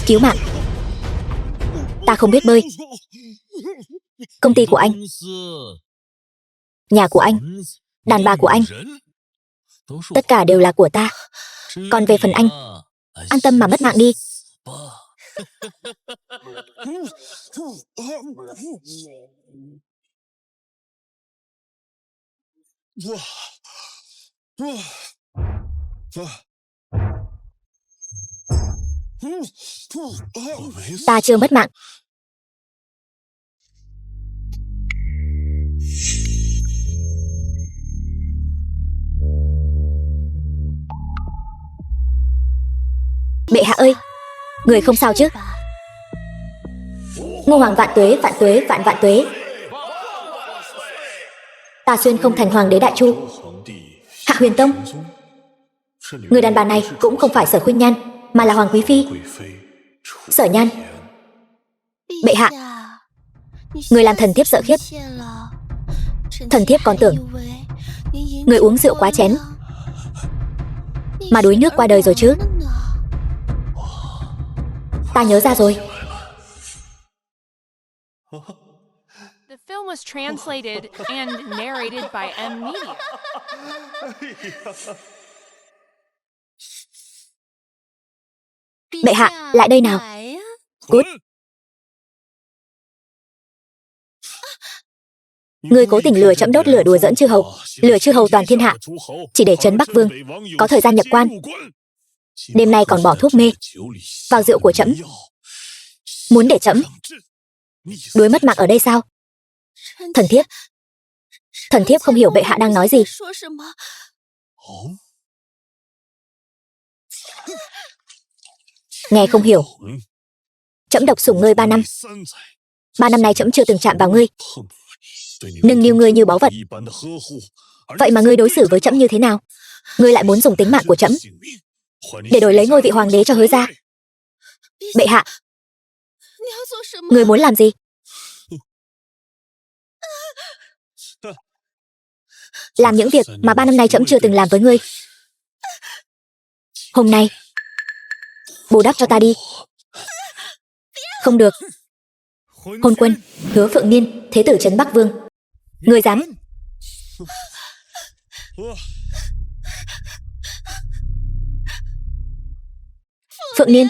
Cứu mạng. Ta không biết bơi. Công ty của anh, nhà của anh, đàn bà của anh, tất cả đều là của ta. Còn về phần anh, an tâm mà mất mạng đi. Ta chưa mất mạng. Bệ hạ ơi, người không sao chứ? Ngô hoàng vạn tuế, vạn tuế, vạn vạn tuế. Ta xuyên không thành hoàng đế Đại Chu. Hạ Huyền Tông. Người đàn bà này cũng không phải Sở Khuynh Nhan, mà là Hoàng Quý Phi. Sở Nhan. Bệ hạ, người làm thần thiếp sợ khiếp. Thần thiếp còn tưởng người uống rượu quá chén mà đuối nước qua đời rồi chứ. Ta nhớ ra rồi. The film was translated and narrated by M Media. Bệ hạ, lại đây nào. Cút. Ngươi cố tình lừa trẫm đốt lửa đùa giỡn chư hầu, lừa chư hầu toàn thiên hạ, chỉ để trấn Bắc Vương có thời gian nhập quan. Đêm nay còn bỏ thuốc mê vào rượu của trẫm, muốn để trẫm đuối mất mạng ở đây sao? Thần thiếp không hiểu bệ hạ đang nói gì. Nghe không hiểu. Trẫm độc sủng ngươi 3 năm. 3 năm nay trẫm chưa từng chạm vào ngươi, nâng niu ngươi như báu vật. Vậy mà ngươi đối xử với trẫm như thế nào? Ngươi lại muốn dùng tính mạng của trẫm để đổi lấy ngôi vị hoàng đế cho Hứa gia. Bệ hạ, ngươi muốn làm gì? Làm những việc mà 3 năm nay trẫm chưa từng làm với ngươi. Hôm nay bù đắp cho ta đi. Không được. Hôn quân Hứa Phượng Niên, thế tử trấn Bắc Vương. Ngươi dám? Phượng Niên.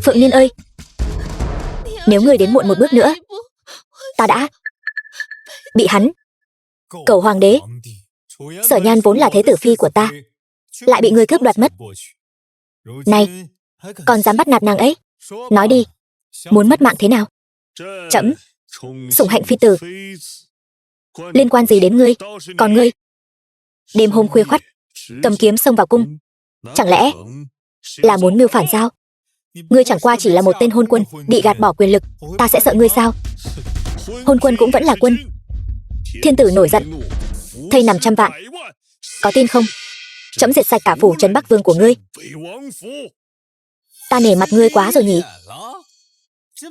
Phượng Niên ơi, nếu ngươi đến muộn một bước nữa, ta đã bị hắn cầu hoàng đế. Sở Nhan vốn là thế tử phi của ta, lại bị ngươi cướp đoạt mất. Này, còn dám bắt nạt nàng ấy? Nói đi, muốn mất mạng thế nào? Trẫm sủng hạnh phi tử, liên quan gì đến ngươi? Còn ngươi, đêm hôm khuya khoắt cầm kiếm xông vào cung, chẳng lẽ là muốn mưu phản sao? Ngươi chẳng qua chỉ là một tên hôn quân bị gạt bỏ quyền lực, ta sẽ sợ ngươi sao? Hôn quân cũng vẫn là quân. Thiên tử nổi giận, thây nằm trăm vạn. Có tin không? Trẫm diệt sạch cả phủ trấn Bắc Vương của ngươi. Ta nể mặt ngươi quá rồi nhỉ?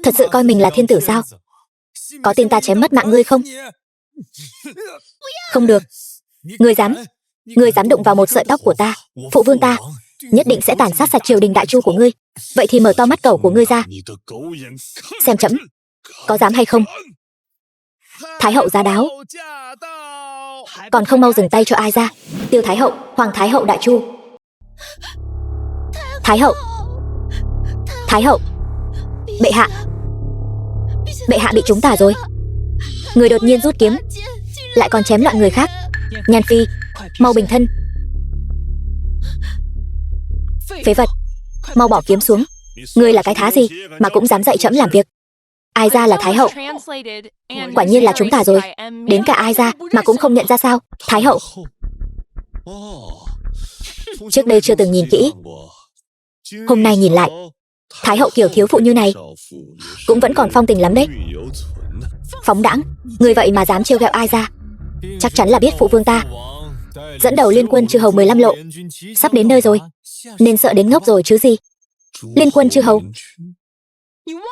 Thật sự coi mình là thiên tử sao? Có tin ta chém mất mạng ngươi không? Không được. Ngươi dám đụng vào một sợi tóc của ta, phụ vương ta nhất định sẽ tàn sát sạch triều đình Đại Chu của ngươi. Vậy thì mở to mắt cẩu của ngươi ra, xem trẫm có dám hay không. Thái hậu giá đáo, còn không mau dừng tay cho ai ra. Tiêu Thái hậu, Hoàng Thái hậu Đại Chu. Thái hậu, bệ hạ bị trúng tà rồi. Người đột nhiên rút kiếm, lại còn chém loạn người khác. Nhan phi, mau bình thân. Phế vật, mau bỏ kiếm xuống. Ngươi là cái thá gì mà cũng dám dạy trẫm làm việc? Ai ra là Thái hậu? Quả nhiên là chúng ta rồi. Đến cả ai ra mà cũng không nhận ra sao? Thái hậu. Trước đây chưa từng nhìn kỹ, hôm nay nhìn lại, Thái hậu kiểu thiếu phụ như này cũng vẫn còn phong tình lắm đấy. Phóng đãng, người vậy mà dám trêu ghẹo ai ra? Chắc chắn là biết phụ vương ta dẫn đầu liên quân chư hầu 15 lộ, sắp đến nơi rồi, nên sợ đến ngốc rồi chứ gì. Liên quân chư hầu,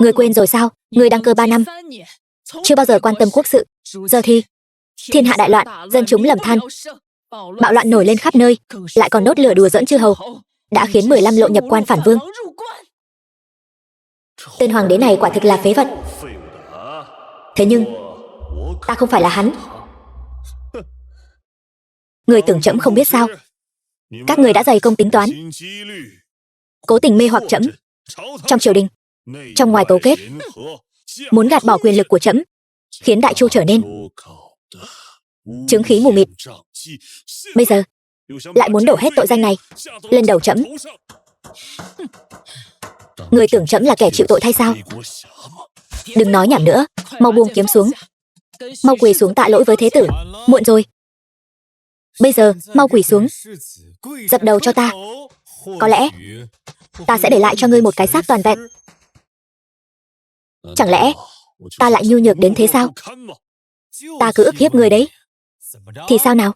người quên rồi sao? Người đăng cơ 3 năm, chưa bao giờ quan tâm quốc sự, giờ thì Thiên hạ đại loạn, dân chúng lầm than. Bạo loạn nổi lên khắp nơi, lại còn đốt lửa đùa giỡn chư hầu, đã khiến 15 lộ nhập quan phản vương. Tên hoàng đế này quả thực là phế vật. Thế nhưng ta không phải là hắn. Người tưởng trẫm không biết sao? Các người đã dày công tính toán, cố tình mê hoặc trẫm. Trong triều đình, trong ngoài cấu kết, muốn gạt bỏ quyền lực của trẫm, khiến Đại Chu trở nên chứng khí mù mịt. Bây giờ lại muốn đổ hết tội danh này lên đầu trẫm. Người tưởng trẫm là kẻ chịu tội thay sao? Đừng nói nhảm nữa, mau buông kiếm xuống, mau quỳ xuống tạ lỗi với thế tử. Muộn rồi. Bây giờ mau quỳ xuống, dập đầu cho ta. Có lẽ ta sẽ để lại cho ngươi một cái xác toàn vẹn. Chẳng lẽ ta lại nhu nhược đến thế sao? Ta cứ ức hiếp ngươi đấy. Thì sao nào?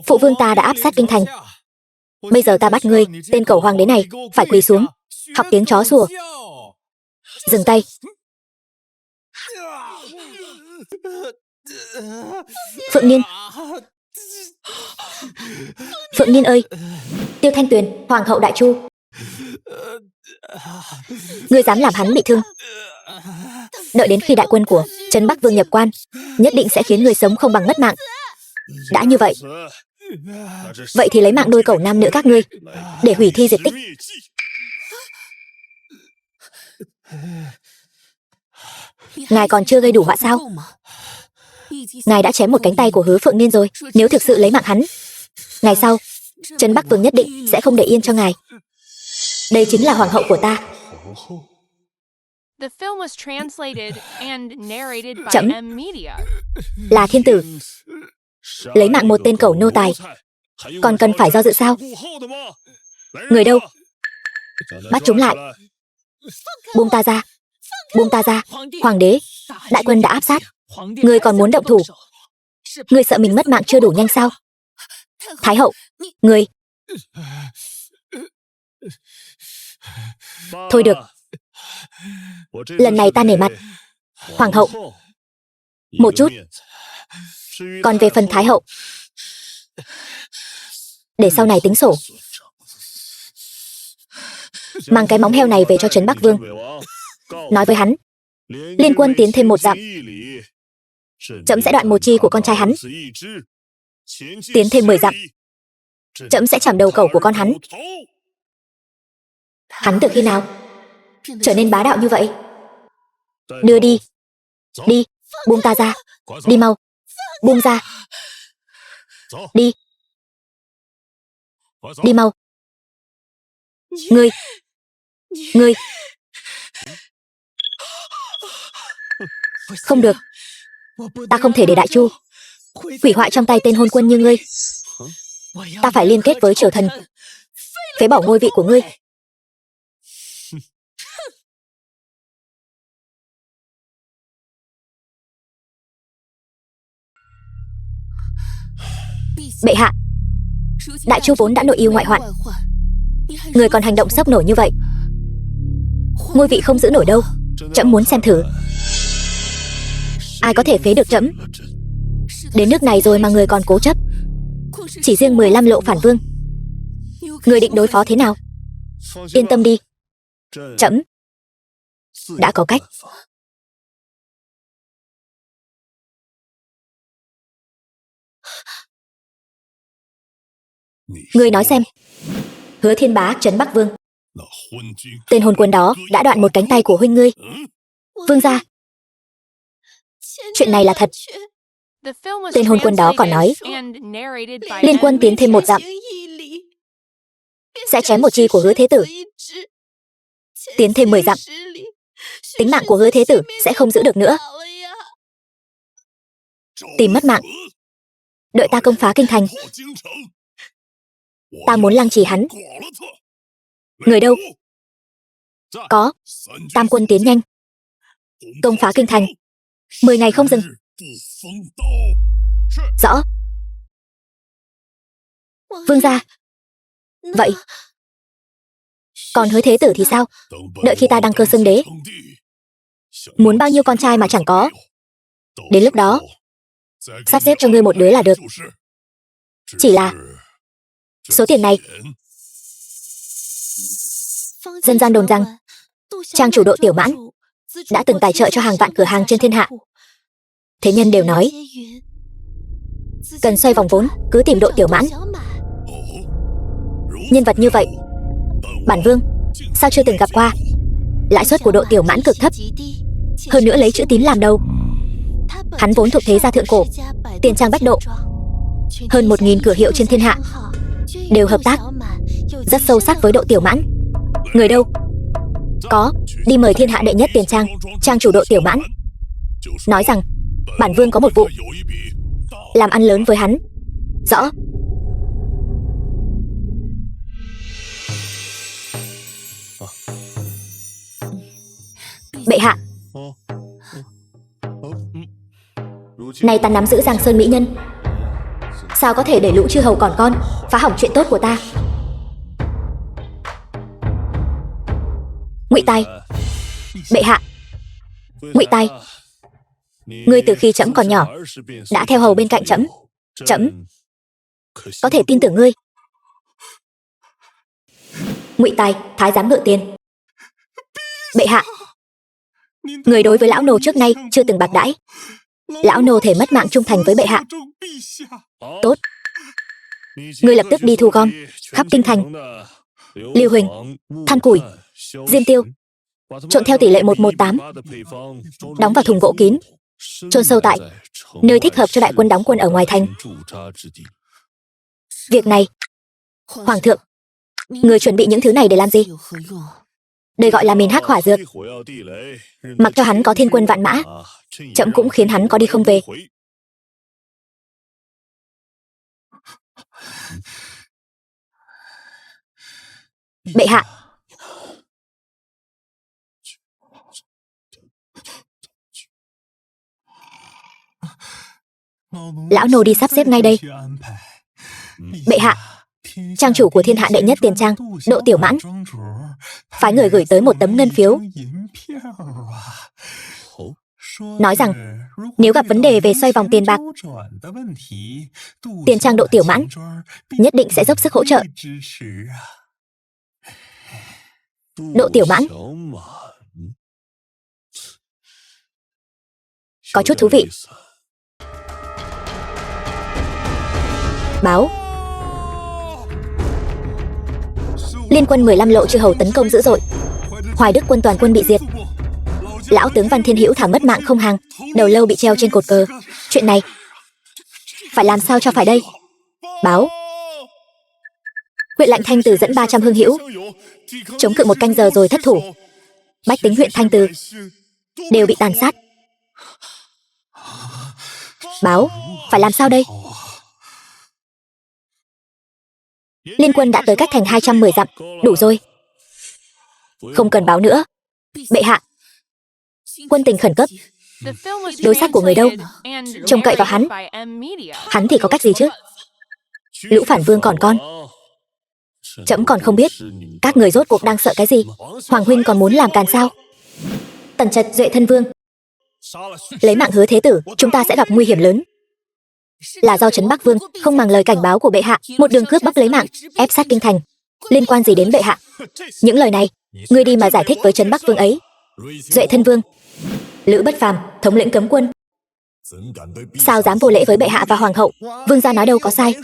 Phụ vương ta đã áp sát kinh thành. Bây giờ ta bắt ngươi, tên cẩu hoàng đế này, phải quỳ xuống, học tiếng chó sủa. Dừng tay. Phượng Niên. Phượng Niên ơi. Tiêu Thanh Tuyền, hoàng hậu Đại Chu. Ngươi dám làm hắn bị thương. Đợi đến khi đại quân của Trấn Bắc Vương nhập quan, nhất định sẽ khiến người sống không bằng mất mạng. Đã như vậy, vậy thì lấy mạng đôi cẩu nam nữ các ngươi để hủy thi diệt tích. Ngài còn chưa gây đủ họa sao? Ngài đã chém một cánh tay của Hứa Phượng Niên rồi. Nếu thực sự lấy mạng hắn, ngày sau Trấn Bắc Vương nhất định sẽ không để yên cho ngài. Đây chính là hoàng hậu của ta. The film was translated and narrated by Chấm. M-Media. Là thiên tử lấy mạng một tên cẩu nô tài, còn cần phải do dự sao? Người đâu? Bắt chúng lại. Buông ta ra. Buông ta ra. Hoàng đế, đại quân đã áp sát, ngươi còn muốn động thủ? Ngươi sợ mình mất mạng chưa đủ nhanh sao? Thái hậu, ngươi... Thôi được, lần này ta nể mặt hoàng hậu một chút. Còn về phần Thái hậu, để sau này tính sổ. Mang cái móng heo này về cho Trấn Bắc Vương, nói với hắn, liên quân tiến thêm một dặm, trẫm sẽ đoạn một chi của con trai hắn. Tiến thêm 10 dặm, trẫm sẽ chảm đầu cẩu của con hắn. Hắn từ khi nào trở nên bá đạo như vậy? Đưa đi. Đi, buông ta ra. Đi mau. Buông ra. Đi. Đi mau. Ngươi. Ngươi. Không được. Ta không thể để Đại Chu hủy hoại trong tay tên hôn quân như ngươi. Ta phải liên kết với triều thần, phế bỏ ngôi vị của ngươi. Bệ hạ, Đại Chu vốn đã nội yêu ngoại hoạn, người còn hành động sốc nổi như vậy, ngôi vị không giữ nổi đâu. Trẫm muốn xem thử ai có thể phế được trẫm. Đến nước này rồi mà người còn cố chấp. Chỉ riêng 15 lộ phản vương, người định đối phó thế nào? Yên tâm đi, trẫm đã có cách. Ngươi nói xem. Hứa Thiên Bá, Trấn Bắc Vương, tên hôn quân đó đã đoạn một cánh tay của huynh ngươi. Vương gia, chuyện này là thật. Tên hôn quân đó còn nói, liên quân tiến thêm một dặm, sẽ chém một chi của Hứa Thế Tử. Tiến thêm 10 dặm, tính mạng của Hứa Thế Tử sẽ không giữ được nữa. Tìm mất mạng. Đợi ta công phá kinh thành, ta muốn lăng trì hắn. Người đâu? Có. Tam quân tiến nhanh, công phá kinh thành, 10 ngày không dừng. Rõ. Vương gia. Vậy còn Hứa Thế Tử thì sao? Đợi khi ta đăng cơ xưng đế, muốn bao nhiêu con trai mà chẳng có. Đến lúc đó Sắp xếp cho ngươi một đứa là được. Chỉ là số tiền này. Dân gian đồn rằng trang chủ Độ Tiểu Mãn đã từng tài trợ cho hàng vạn cửa hàng trên thiên hạ. Thế nhân đều nói cần xoay vòng vốn cứ tìm Độ Tiểu Mãn. Nhân vật như vậy bản vương sao chưa từng gặp qua. Lãi suất của Độ Tiểu Mãn cực thấp, hơn nữa lấy chữ tín làm đầu. Hắn vốn thuộc thế gia thượng cổ, tiền trang bách độ, hơn 1000 cửa hiệu trên thiên hạ đều hợp tác rất sâu sắc với Độ Tiểu Mãn. Người đâu? Có, đi mời thiên hạ đệ nhất tiền trang, trang chủ Độ Tiểu Mãn, nói rằng bản vương có một vụ làm ăn lớn với hắn. Rõ. Bệ hạ, nay ta nắm giữ Giang Sơn mỹ nhân, sao có thể để lũ chư hầu còn con phá hỏng chuyện tốt của ta? Ngụy Tài. Bệ hạ. Ngụy Tài, ngươi từ khi trẫm còn nhỏ đã theo hầu bên cạnh trẫm. Trẫm có thể tin tưởng ngươi. Ngụy Tài, thái giám ngự tiền. Bệ hạ, người đối với lão nô trước nay chưa từng bạc đãi. Lão nô thể mất mạng trung thành với bệ hạ. Tốt, ngươi lập tức đi thu gom khắp kinh thành lưu huỳnh, than củi, diêm tiêu, trộn theo tỷ lệ 1:18, đóng vào thùng gỗ kín, chôn sâu tại nơi thích hợp cho đại quân đóng quân ở ngoài thành. Việc này, hoàng thượng, người chuẩn bị những thứ này để làm gì? Đây gọi là miền hắc hỏa dược. Mặc cho hắn có thiên quân vạn mã, trẫm cũng khiến hắn có đi không về. Bệ hạ. Lão nô đi sắp xếp ngay đây. Bệ hạ, trang chủ của thiên hạ đệ nhất tiền trang Độ Tiểu Mãn phái người gửi tới một tấm ngân phiếu, nói rằng nếu gặp vấn đề về xoay vòng tiền bạc, tiền trang Độ Tiểu Mãn nhất định sẽ dốc sức hỗ trợ. Độ Tiểu Mãn có chút thú vị. Báo: liên quân 15 lộ chư hầu tấn công dữ dội, Hoài Đức quân toàn quân bị diệt. Lão tướng Văn Thiên Hữu thảm mất mạng không hàng, đầu lâu bị treo trên cột cờ. Chuyện này phải làm sao cho phải đây? Báo: huyện Lạnh Thanh Từ dẫn 300 hương hữu chống cự 1 canh giờ rồi thất thủ. Bách tính huyện Thanh Từ đều bị tàn sát. Báo: phải làm sao đây? Liên quân đã tới cách thành 210 dặm, đủ rồi. Không cần báo nữa. Bệ hạ, quân tình khẩn cấp. Đối sách của người đâu? Trông cậy vào hắn. Hắn thì có cách gì chứ? Lũ phản vương còn con. Trẫm còn không biết các người rốt cuộc đang sợ cái gì. Hoàng huynh còn muốn làm càn sao? Tần Trật, Duệ Thân Vương, lấy mạng Hứa Thế Tử, chúng ta sẽ gặp nguy hiểm lớn. Là do Trấn Bắc Vương không màng lời cảnh báo của bệ hạ, một đường cướp bóc lấy mạng, ép sát kinh thành. Liên quan gì đến bệ hạ? Những lời này, ngươi đi mà giải thích với Trấn Bắc Vương ấy. Duệ Thân Vương, Lữ Bất Phàm, thống lĩnh cấm quân, sao dám vô lễ với bệ hạ và hoàng hậu? Vương gia nói đâu có sai.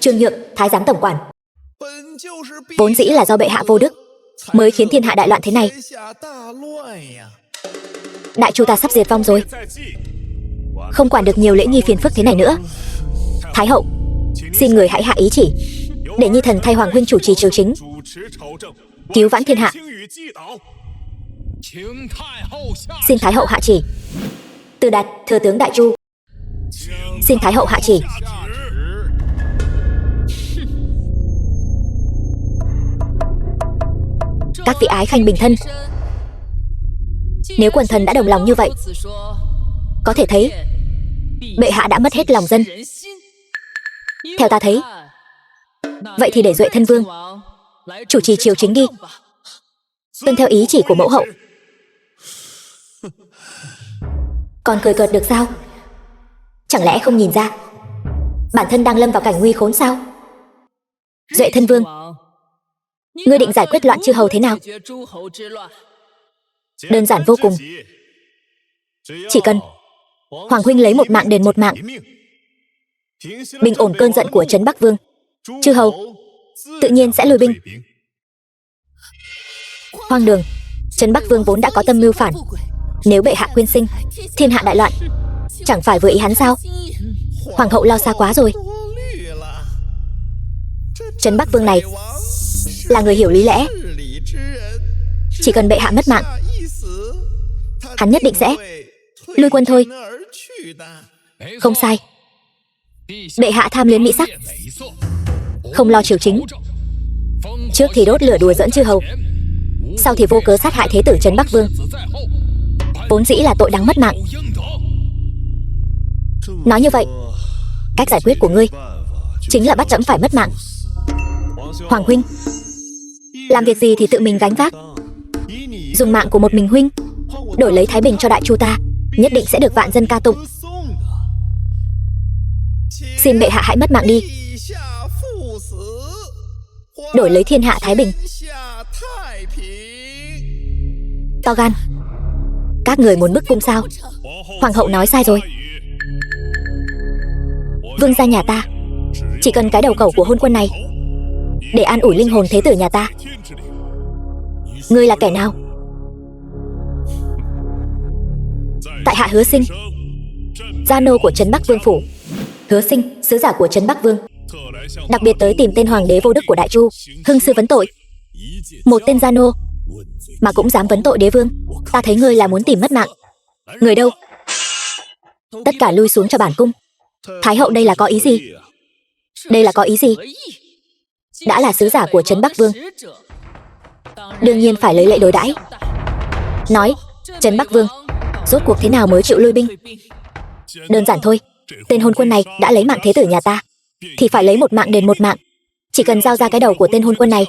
Trương Nhượng, thái giám tổng quản, vốn dĩ là do bệ hạ vô đức mới khiến thiên hạ đại loạn thế này. Đại chu ta sắp diệt vong rồi, không quản được nhiều lễ nghi phiền phức thế này nữa. Thái hậu, xin người hãy hạ ý chỉ, để nhi thần thay hoàng huynh chủ trì triều chính, cứu vãn thiên hạ. Xin thái hậu hạ chỉ. Từ Đạt, thừa tướng Đại Chu, xin thái hậu hạ chỉ. Các vị ái khanh bình thân. Nếu quần thần đã đồng lòng như vậy, có thể thấy bệ hạ đã mất hết lòng dân. Theo ta thấy, vậy thì để Duệ Thân Vương chủ trì triều chính đi, tuân theo ý chỉ của mẫu hậu. Còn cười cợt được sao? Chẳng lẽ không nhìn ra bản thân đang lâm vào cảnh nguy khốn sao? Duệ thân vương, ngươi định giải quyết loạn chư hầu thế nào? Đơn giản vô cùng. Chỉ cần Hoàng huynh lấy một mạng đền một mạng, bình ổn cơn giận của Trấn Bắc Vương, chư hầu tự nhiên sẽ lui binh. Hoang đường, Trấn Bắc Vương vốn đã có tâm mưu phản. Nếu bệ hạ quyên sinh, thiên hạ đại loạn, chẳng phải vừa ý hắn sao? Hoàng hậu lo xa quá rồi. Trấn Bắc Vương này là người hiểu lý lẽ. Chỉ cần bệ hạ mất mạng, hắn nhất định sẽ lui quân thôi. Không sai. Bệ hạ tham luyến mỹ sắc, không lo triều chính. Trước thì đốt lửa đùa giỡn chư hầu, sau thì vô cớ sát hại thế tử Trấn Bắc Vương. Vốn dĩ là tội đáng mất mạng. Nói như vậy, cách giải quyết của ngươi chính là bắt trẫm phải mất mạng. Hoàng huynh, làm việc gì thì tự mình gánh vác. Dùng mạng của một mình huynh đổi lấy thái bình cho đại chu ta, nhất định sẽ được vạn dân ca tụng. Xin bệ hạ hãy mất mạng đi, đổi lấy thiên hạ thái bình. To gan, các người muốn bức cung sao? Hoàng hậu nói sai rồi. Vương gia nhà ta chỉ cần cái đầu cẩu của hôn quân này để an ủi linh hồn thế tử nhà ta. Ngươi là kẻ nào? Tại hạ Hứa Sinh, gia nô của Trấn Bắc Vương phủ. Hứa Sinh, sứ giả của Trấn Bắc Vương, đặc biệt tới tìm tên hoàng đế vô đức của Đại Chu, hưng sư vấn tội. Một tên gia nô mà cũng dám vấn tội đế vương. Ta thấy ngươi là muốn tìm mất mạng. Người đâu? Tất cả lui xuống cho bản cung. Thái hậu đây là có ý gì? Đây là có ý gì? Đã là sứ giả của Trấn Bắc Vương, đương nhiên phải lấy lệ đối đãi. Nói, Trấn Bắc Vương rốt cuộc thế nào mới chịu lui binh? Đơn giản thôi, tên hôn quân này đã lấy mạng thế tử nhà ta, thì phải lấy một mạng đền một mạng. Chỉ cần giao ra cái đầu của tên hôn quân này,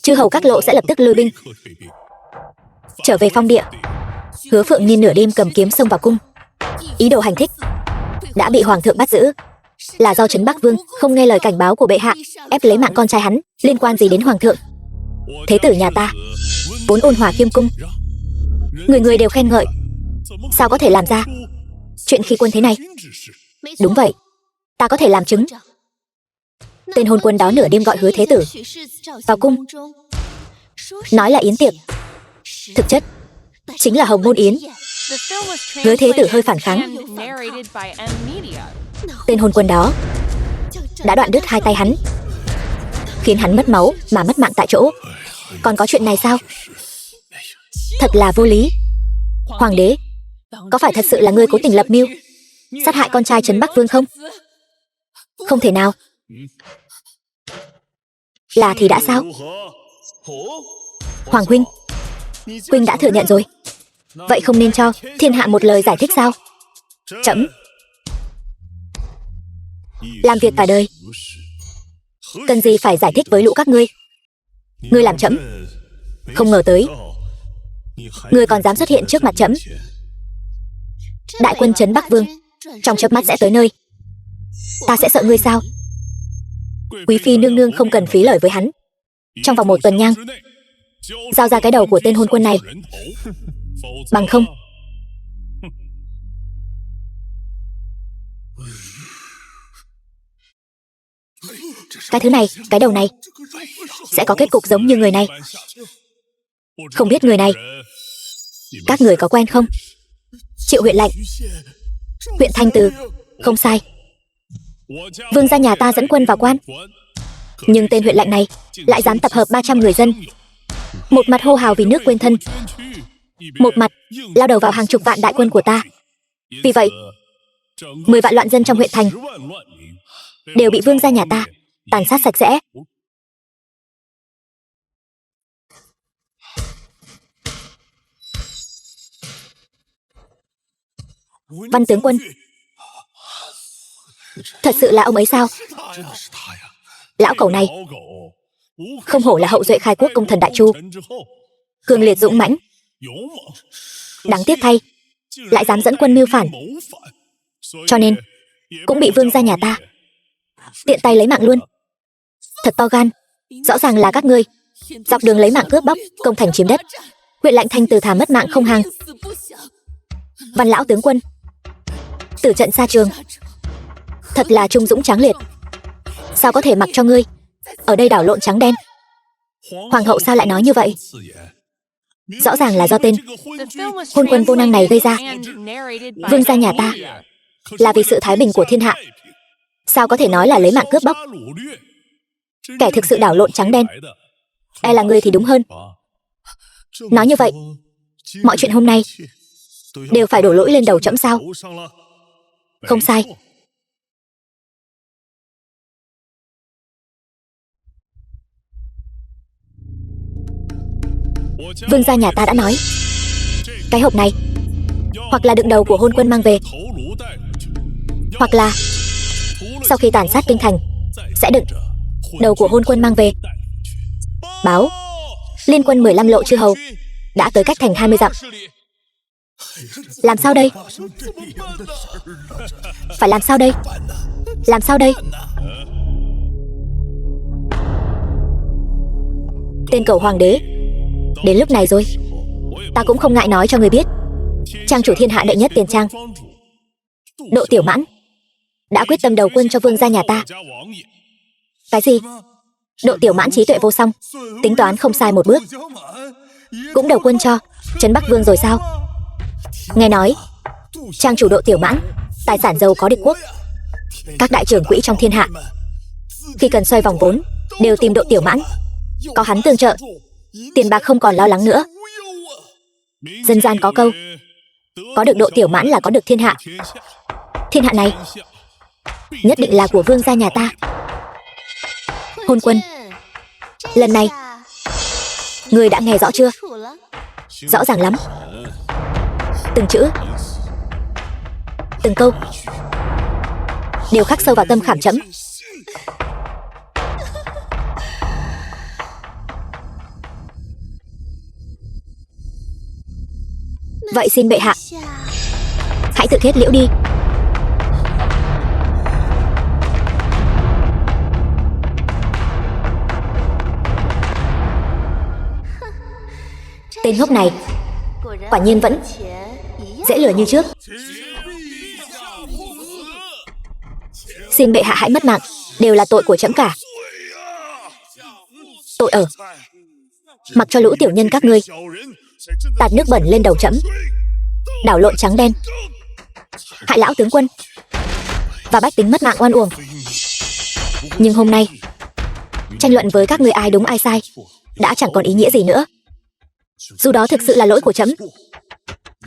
chư hầu các lộ sẽ lập tức lui binh. Trở về phong địa, Hứa Phượng Nhiên nửa đêm cầm kiếm xông vào cung, ý đồ hành thích, đã bị hoàng thượng bắt giữ. Là do Trấn Bắc Vương không nghe lời cảnh báo của bệ hạ, ép lấy mạng con trai hắn. Liên quan gì đến hoàng thượng? Thế tử nhà ta vốn ôn hòa khiêm cung, người người đều khen ngợi, sao có thể làm ra chuyện khi quân thế này? Đúng vậy, ta có thể làm chứng. Tên hôn quân đó nửa đêm gọi Hứa thế tử vào cung, nói là yến tiệc, thực chất chính là hồng môn yến. Hứa thế tử hơi phản kháng. Tên hôn quân đó đã đoạn đứt hai tay hắn, khiến hắn mất máu mà mất mạng tại chỗ. Còn có chuyện này sao? Thật là vô lý. Hoàng đế, có phải thật sự là ngươi cố tình lập mưu sát hại con trai Trấn Bắc Vương không? Không thể nào. Là thì đã sao? Hoàng huynh, huynh đã thừa nhận rồi, vậy không nên cho thiên hạ một lời giải thích sao? Trẫm làm việc cả đời, cần gì phải giải thích với lũ các ngươi? Ngươi làm trẫm không ngờ tới, ngươi còn dám xuất hiện trước mặt trẫm. Đại quân Trấn Bắc Vương trong chớp mắt sẽ tới nơi, ta sẽ sợ ngươi sao? Quý phi nương nương không cần phí lời với hắn. Trong vòng 1 tuần nhang, giao ra cái đầu của tên hôn quân này, bằng không cái thứ này, cái đầu này sẽ có kết cục giống như người này. Không biết người này các người có quen không? Triệu huyện lệnh, huyện Thanh Từ. Không sai, vương gia nhà ta dẫn quân vào quan, nhưng tên huyện lệnh này lại dám tập hợp 300 người dân, một mặt hô hào vì nước quên thân, một mặt lao đầu vào hàng chục vạn đại quân của ta. Vì vậy 10 vạn loạn dân trong huyện thành đều bị vương gia nhà ta tàn sát sạch sẽ. Văn tướng quân, thật sự là ông ấy sao? Lão cẩu này không hổ là hậu duệ khai quốc công thần Đại Chu, cường liệt dũng mãnh. Đáng tiếc thay, lại dám dẫn quân mưu phản, cho nên cũng bị vương gia nhà ta tiện tay lấy mạng luôn. Thật to gan, rõ ràng là các ngươi dọc đường lấy mạng cướp bóc, công thành chiếm đất. Huyện Lạnh Thanh từ thà mất mạng không hàng. Văn lão tướng quân, tử trận xa trường, thật là trung dũng tráng liệt. Sao có thể mặc cho ngươi ở đây đảo lộn trắng đen? Hoàng hậu sao lại nói như vậy? Rõ ràng là do tên hôn quân vô năng này gây ra. Vương gia nhà ta là vì sự thái bình của thiên hạ, sao có thể nói là lấy mạng cướp bóc? Kẻ thực sự đảo lộn trắng đen e là ngươi thì đúng hơn. Nói như vậy, mọi chuyện hôm nay đều phải đổ lỗi lên đầu trẫm sao? Không sai. Vương gia nhà ta đã nói, cái hộp này hoặc là đựng đầu của hôn quân mang về, hoặc là sau khi tàn sát kinh thành sẽ đựng đầu của hôn quân mang về. Báo liên quân 15 lộ chư hầu đã tới cách thành 20 dặm. Làm sao đây? Phải làm sao đây? Làm sao đây? Tên cẩu hoàng đế, đến lúc này rồi, ta cũng không ngại nói cho người biết, trang chủ thiên hạ đệ nhất tiền trang Độ Tiểu Mãn đã quyết tâm đầu quân cho vương gia nhà ta. Cái gì? Độ Tiểu Mãn trí tuệ vô song, tính toán không sai một bước, cũng đầu quân cho Trấn Bắc Vương rồi sao? Nghe nói trang chủ Độ Tiểu Mãn tài sản giàu có địch quốc, các đại trưởng quỹ trong thiên hạ khi cần xoay vòng vốn đều tìm Độ Tiểu Mãn, có hắn tương trợ, tiền bạc không còn lo lắng nữa. Dân gian có câu, có được Độ Tiểu Mãn là có được thiên hạ. Thiên hạ này nhất định là của vương gia nhà ta. Hôn quân, lần này người đã nghe rõ chưa? Rõ ràng lắm, từng chữ từng câu đều khắc sâu vào tâm khảm trẫm. Vậy xin bệ hạ hãy tự kết liễu đi. Tên ngốc này quả nhiên vẫn dễ lừa như trước. Xin bệ hạ hãy mất mạng, đều là tội của trẫm cả. Tội ở mặc cho lũ tiểu nhân các ngươi tạt nước bẩn lên đầu trẫm, đảo lộn trắng đen, hại lão tướng quân và bách tính mất mạng oan uổng. Nhưng hôm nay tranh luận với các ngươi ai đúng ai sai đã chẳng còn ý nghĩa gì nữa. Dù đó thực sự là lỗi của trẫm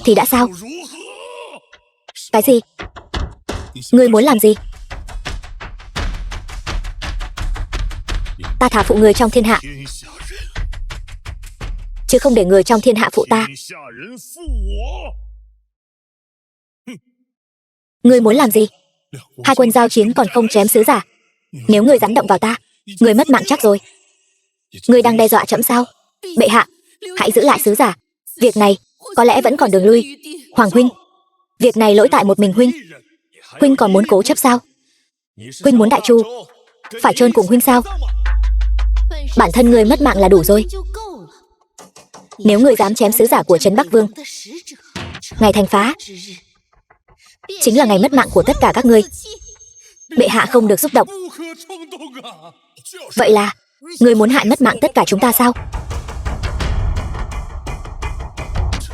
thì đã sao? Cái gì? Ngươi muốn làm gì? Ta thà phụ người trong thiên hạ, chứ không để người trong thiên hạ phụ ta. Ngươi muốn làm gì? Hai quân giao chiến còn không chém sứ giả. Nếu ngươi dám động vào ta, ngươi mất mạng chắc rồi. Ngươi đang đe dọa trẫm sao? Bệ hạ, hãy giữ lại sứ giả. Việc này có lẽ vẫn còn đường lui. Hoàng huynh, việc này lỗi tại một mình huynh. Huynh còn muốn cố chấp sao? Huynh muốn đại chu phải trơn cùng huynh sao? Bản thân ngươi mất mạng là đủ rồi. Nếu ngươi dám chém sứ giả của Trấn Bắc Vương, ngày thành phá chính là ngày mất mạng của tất cả các ngươi. Bệ hạ không được xúc động. Vậy là ngươi muốn hại mất mạng tất cả chúng ta sao?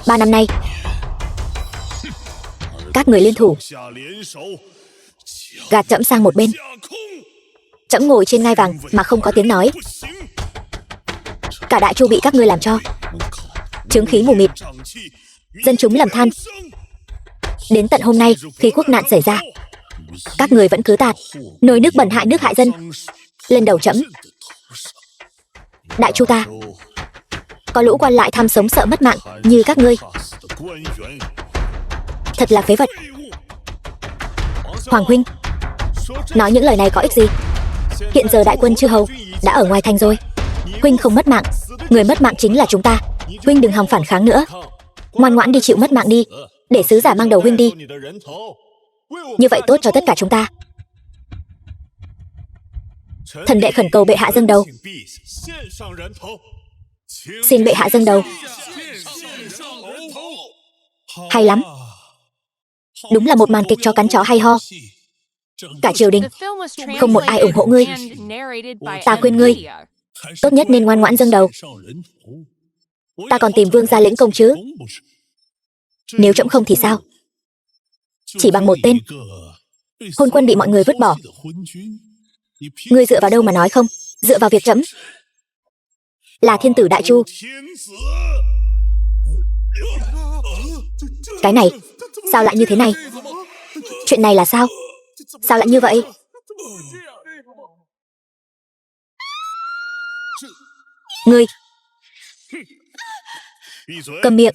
3 năm nay các người liên thủ gạt trẫm sang một bên. Trẫm ngồi trên ngai vàng mà không có tiếng nói. Cả đại chu bị các ngươi làm cho chứng khí mù mịt, dân chúng lầm than. Đến tận hôm nay khi quốc nạn xảy ra, các người vẫn cứ tạt nồi nước bẩn hại nước hại dân lên đầu trẫm. Đại chu ta có lũ quan lại tham sống sợ mất mạng như các ngươi, thật là phế vật. Hoàng huynh, nói những lời này có ích gì? Hiện giờ đại quân chư hầu đã ở ngoài thành rồi. Huynh không mất mạng, người mất mạng chính là chúng ta. Huynh đừng hòng phản kháng nữa, ngoan ngoãn đi chịu mất mạng đi. để sứ giả mang đầu huynh đi. Như vậy tốt cho tất cả chúng ta. Thần đệ khẩn cầu bệ hạ dâng đầu. Xin bệ hạ dâng đầu. Hay lắm. Đúng là một màn kịch cho cắn chó hay ho. Cả triều đình không một ai ủng hộ ngươi. Ta khuyên ngươi tốt nhất nên ngoan ngoãn dâng đầu. Ta còn tìm vương gia lĩnh công chứ. Nếu trẫm không thì sao? Chỉ bằng một tên hôn quân bị mọi người vứt bỏ. Ngươi dựa vào đâu mà nói không? Dựa vào việc trẫm là thiên tử Đại Chu. Cái này, sao lại như thế này? Chuyện này là sao? Sao lại như vậy? Ngươi cầm miệng,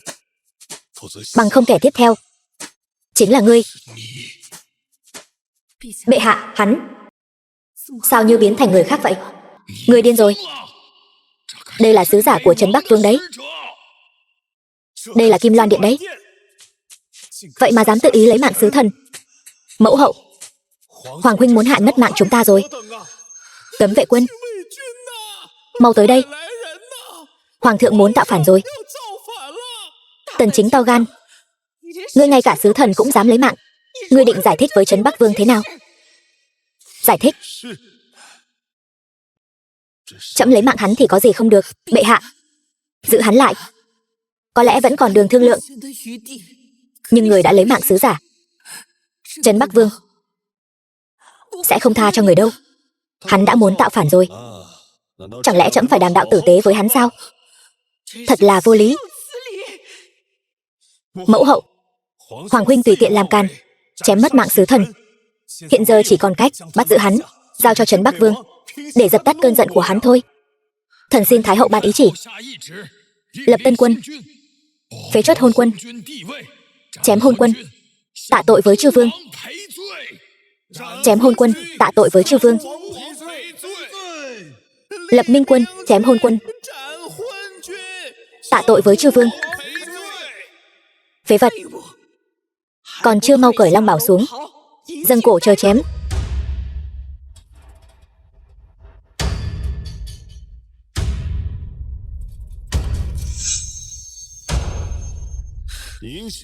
bằng không kẻ tiếp theo chính là ngươi. Bệ hạ, hắn sao như biến thành người khác vậy? Ngươi điên rồi. Đây là sứ giả của Trấn Bắc Vương đấy. Đây là Kim Loan Điện đấy. Vậy mà dám tự ý lấy mạng sứ thần. Mẫu hậu, Hoàng huynh muốn hại mất mạng chúng ta rồi. Cấm vệ quân, mau tới đây. Hoàng thượng muốn tạo phản rồi. Tần Chính to gan. Ngươi ngay cả sứ thần cũng dám lấy mạng. Ngươi định giải thích với Trấn Bắc Vương thế nào? Giải thích? Trẫm lấy mạng hắn thì có gì không được. Bệ hạ, giữ hắn lại. Có lẽ vẫn còn đường thương lượng. Nhưng người đã lấy mạng sứ giả, Trấn Bắc Vương sẽ không tha cho người đâu. Hắn đã muốn tạo phản rồi. Chẳng lẽ trẫm phải đàm đạo tử tế với hắn sao? Thật là vô lý. Mẫu hậu, Hoàng huynh tùy tiện làm can, chém mất mạng sứ thần. Hiện giờ chỉ còn cách bắt giữ hắn, giao cho Trấn Bắc Vương để dập tắt cơn giận của hắn thôi. Thần xin Thái hậu ban ý chỉ. Lập tân quân, phế truất hôn quân, chém hôn quân, tạ tội với chư vương. Chém hôn quân, tạ tội với chư vương. Lập minh quân, chém hôn quân, tạ tội với chư vương. Phế vật, còn chưa mau cởi long bào xuống, dâng cổ chờ chém.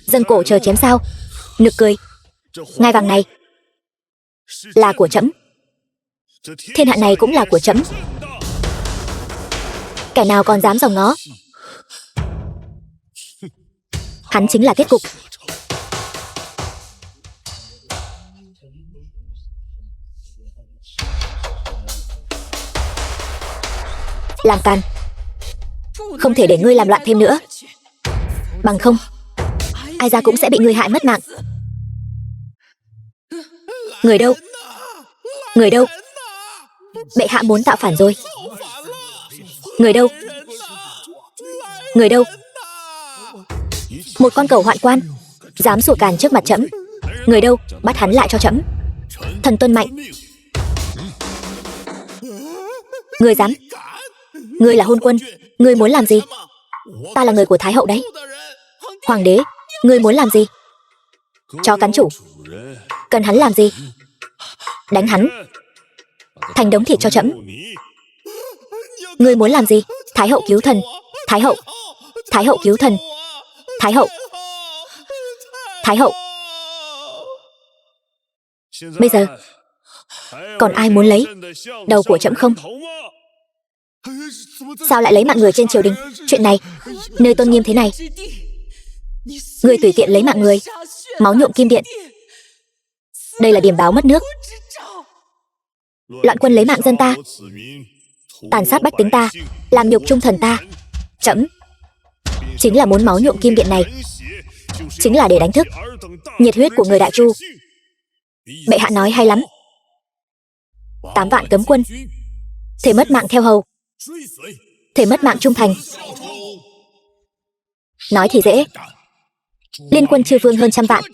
Dâng cổ chờ chém sao? Nực cười. Ngai vàng này là của trẫm. Thiên hạ này cũng là của trẫm. Kẻ nào còn dám dòm ngó, hắn chính là kết cục. Làm can, không thể để ngươi làm loạn thêm nữa. Bằng không, ai ra cũng sẽ bị ngươi hại mất mạng. Người đâu? Người đâu? Bệ hạ muốn tạo phản rồi. Người đâu? Người đâu? Một con cẩu hoạn quan dám sủa càn trước mặt trẫm. Người đâu? Bắt hắn lại cho trẫm. Thần tuân mệnh. Ngươi dám? Ngươi là hôn quân, ngươi muốn làm gì? Ta là người của Thái hậu đấy. Hoàng đế, ngươi muốn làm gì? Chó cắn chủ, cần hắn làm gì? Đánh hắn thành đống thịt cho trẫm. Ngươi muốn làm gì? Thái hậu cứu thần. Thái hậu, Thái hậu cứu thần. Thái hậu, Thái hậu. Bây giờ còn ai muốn lấy đầu của trẫm không? Sao lại lấy mạng người trên triều đình? Chuyện này, nơi tôn nghiêm thế này, ngươi tùy tiện lấy mạng người, máu nhuộm kim điện. Đây là điểm báo mất nước. Loạn quân lấy mạng dân ta, tàn sát bách tính ta, làm nhục trung thần ta. Trẫm chính là muốn máu nhuộm kim điện này, chính là để đánh thức nhiệt huyết của người Đại Chu. Bệ hạ nói hay lắm. 8 vạn cấm quân, thể mất mạng theo hầu, thể mất mạng trung thành. Nói thì dễ, liên quân chư vương hơn 100 vạn,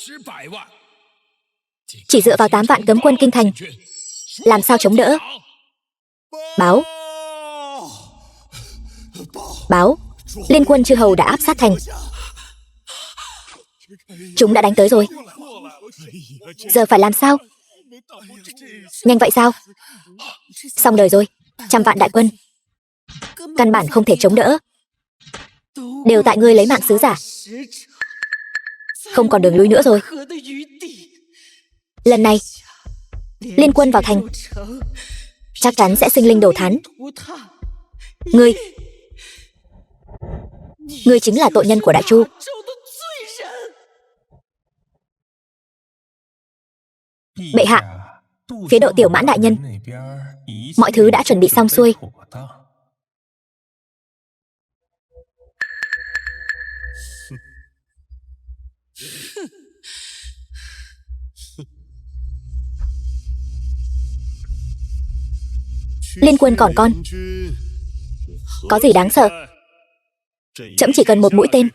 chỉ dựa vào 8 vạn cấm quân kinh thành, làm sao chống đỡ? Báo, báo, liên quân chư hầu đã áp sát thành. Chúng đã đánh tới rồi. Giờ phải làm sao? Nhanh vậy sao? Xong đời rồi. Trăm vạn đại quân. Căn bản không thể chống đỡ. Đều tại ngươi lấy mạng sứ giả. Không còn đường lui nữa rồi. Lần này liên quân vào thành chắc chắn sẽ sinh linh đồ thán. Ngươi chính là tội nhân của Đại Chu. Bệ hạ, phía Độ Tiểu Mãn đại nhân, mọi thứ đã chuẩn bị xong xuôi. Liên quân còn con. Có gì đáng sợ? Trẫm chỉ cần một mũi tên,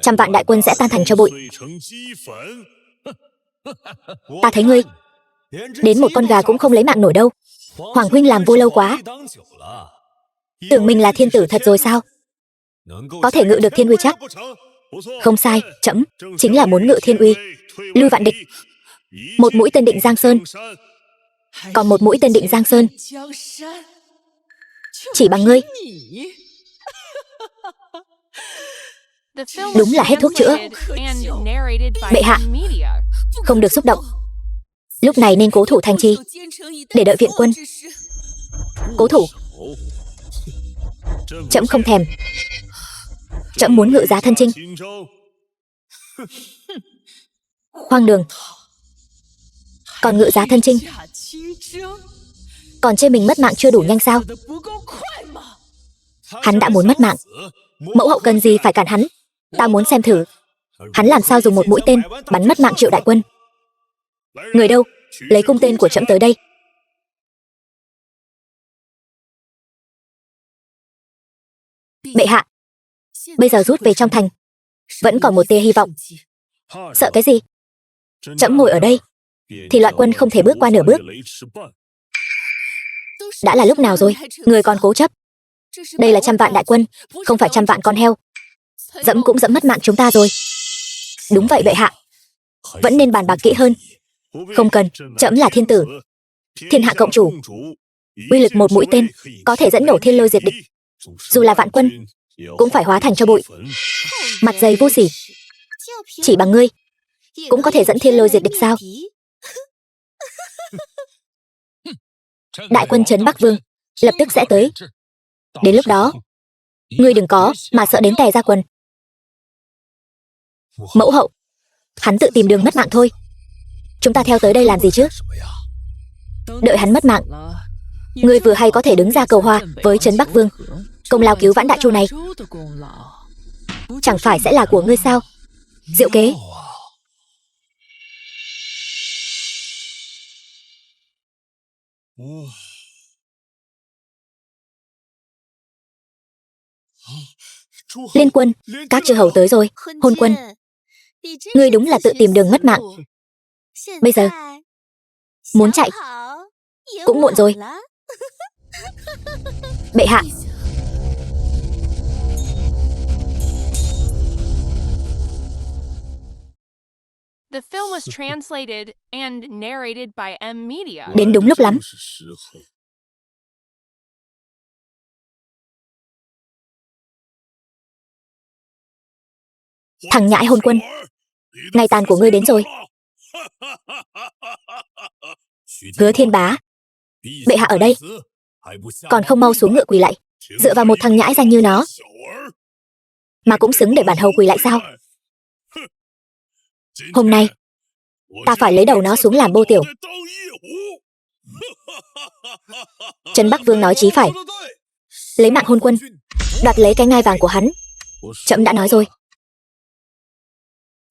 trăm vạn đại quân sẽ tan thành cho bụi. Ta thấy ngươi, đến một con gà cũng không lấy mạng nổi đâu. Hoàng huynh làm vua lâu quá, tưởng mình là thiên tử thật rồi sao? Có thể ngự được thiên uy chắc? Không sai, trẫm chính là muốn ngự thiên uy, lui vạn địch. Một mũi tên Định Giang Sơn, còn một mũi tên Định Giang Sơn chỉ bằng ngươi. Đúng là hết thuốc chữa. Bệ hạ, không được xúc động. Lúc này nên cố thủ thành trì, để đợi viện quân. Cố thủ. Trẫm không thèm. Trẫm muốn ngự giá thân chinh. Hoang đường. Còn ngự giá thân chinh, còn chê mình mất mạng chưa đủ nhanh sao? Hắn đã muốn mất mạng, mẫu hậu cần gì phải cản hắn? Ta muốn xem thử hắn làm sao dùng một mũi tên bắn mất mạng Triệu đại quân. Người đâu? Lấy cung tên của trẫm tới đây. Bệ hạ, bây giờ rút về trong thành, vẫn còn một tia hy vọng. Sợ cái gì? Trẫm ngồi ở đây thì loạn quân không thể bước qua nửa bước. Đã là lúc nào rồi, người còn cố chấp? Đây là trăm vạn đại quân, không phải trăm vạn con heo. Dẫm cũng dẫm mất mạng chúng ta rồi. Đúng vậy bệ hạ, vẫn nên bàn bạc kỹ hơn. Không cần, trẫm là thiên tử, thiên hạ cộng chủ. Uy lực một mũi tên có thể dẫn nổ thiên lôi diệt địch. Dù là vạn quân cũng phải hóa thành cho bụi. Mặt dày vô sỉ, chỉ bằng ngươi cũng có thể dẫn thiên lôi diệt địch sao? Đại quân trấn Bắc Vương lập tức sẽ tới. Đến lúc đó, ngươi đừng có mà sợ đến tè ra quần. Mẫu hậu, hắn tự tìm đường mất mạng thôi. Chúng ta theo tới đây làm gì chứ? Đợi hắn mất mạng, ngươi vừa hay có thể đứng ra cầu hòa với trấn Bắc Vương. Công lao cứu vãn Đại Chu này chẳng phải sẽ là của ngươi sao? Diệu kế. Liên quân, các chư hầu tới rồi. Hôn quân, ngươi đúng là tự tìm đường mất mạng. Bây giờ muốn chạy cũng muộn rồi. Bệ hạ, The film was translated and narrated by M Media. đến đúng lúc lắm. Thằng nhãi hôn quân, ngày tàn của ngươi đến rồi. Hứa Thiên Bá, bệ hạ ở đây, còn không mau xuống ngựa quỳ lại. Dựa vào một thằng nhãi danh như nó mà cũng xứng để bản hầu quỳ lại sao? Hôm nay ta phải lấy đầu nó xuống làm bô tiểu. Trấn Bắc Vương nói chí phải, lấy mạng hôn quân, đoạt lấy cái ngai vàng của hắn. Trẫm đã nói rồi,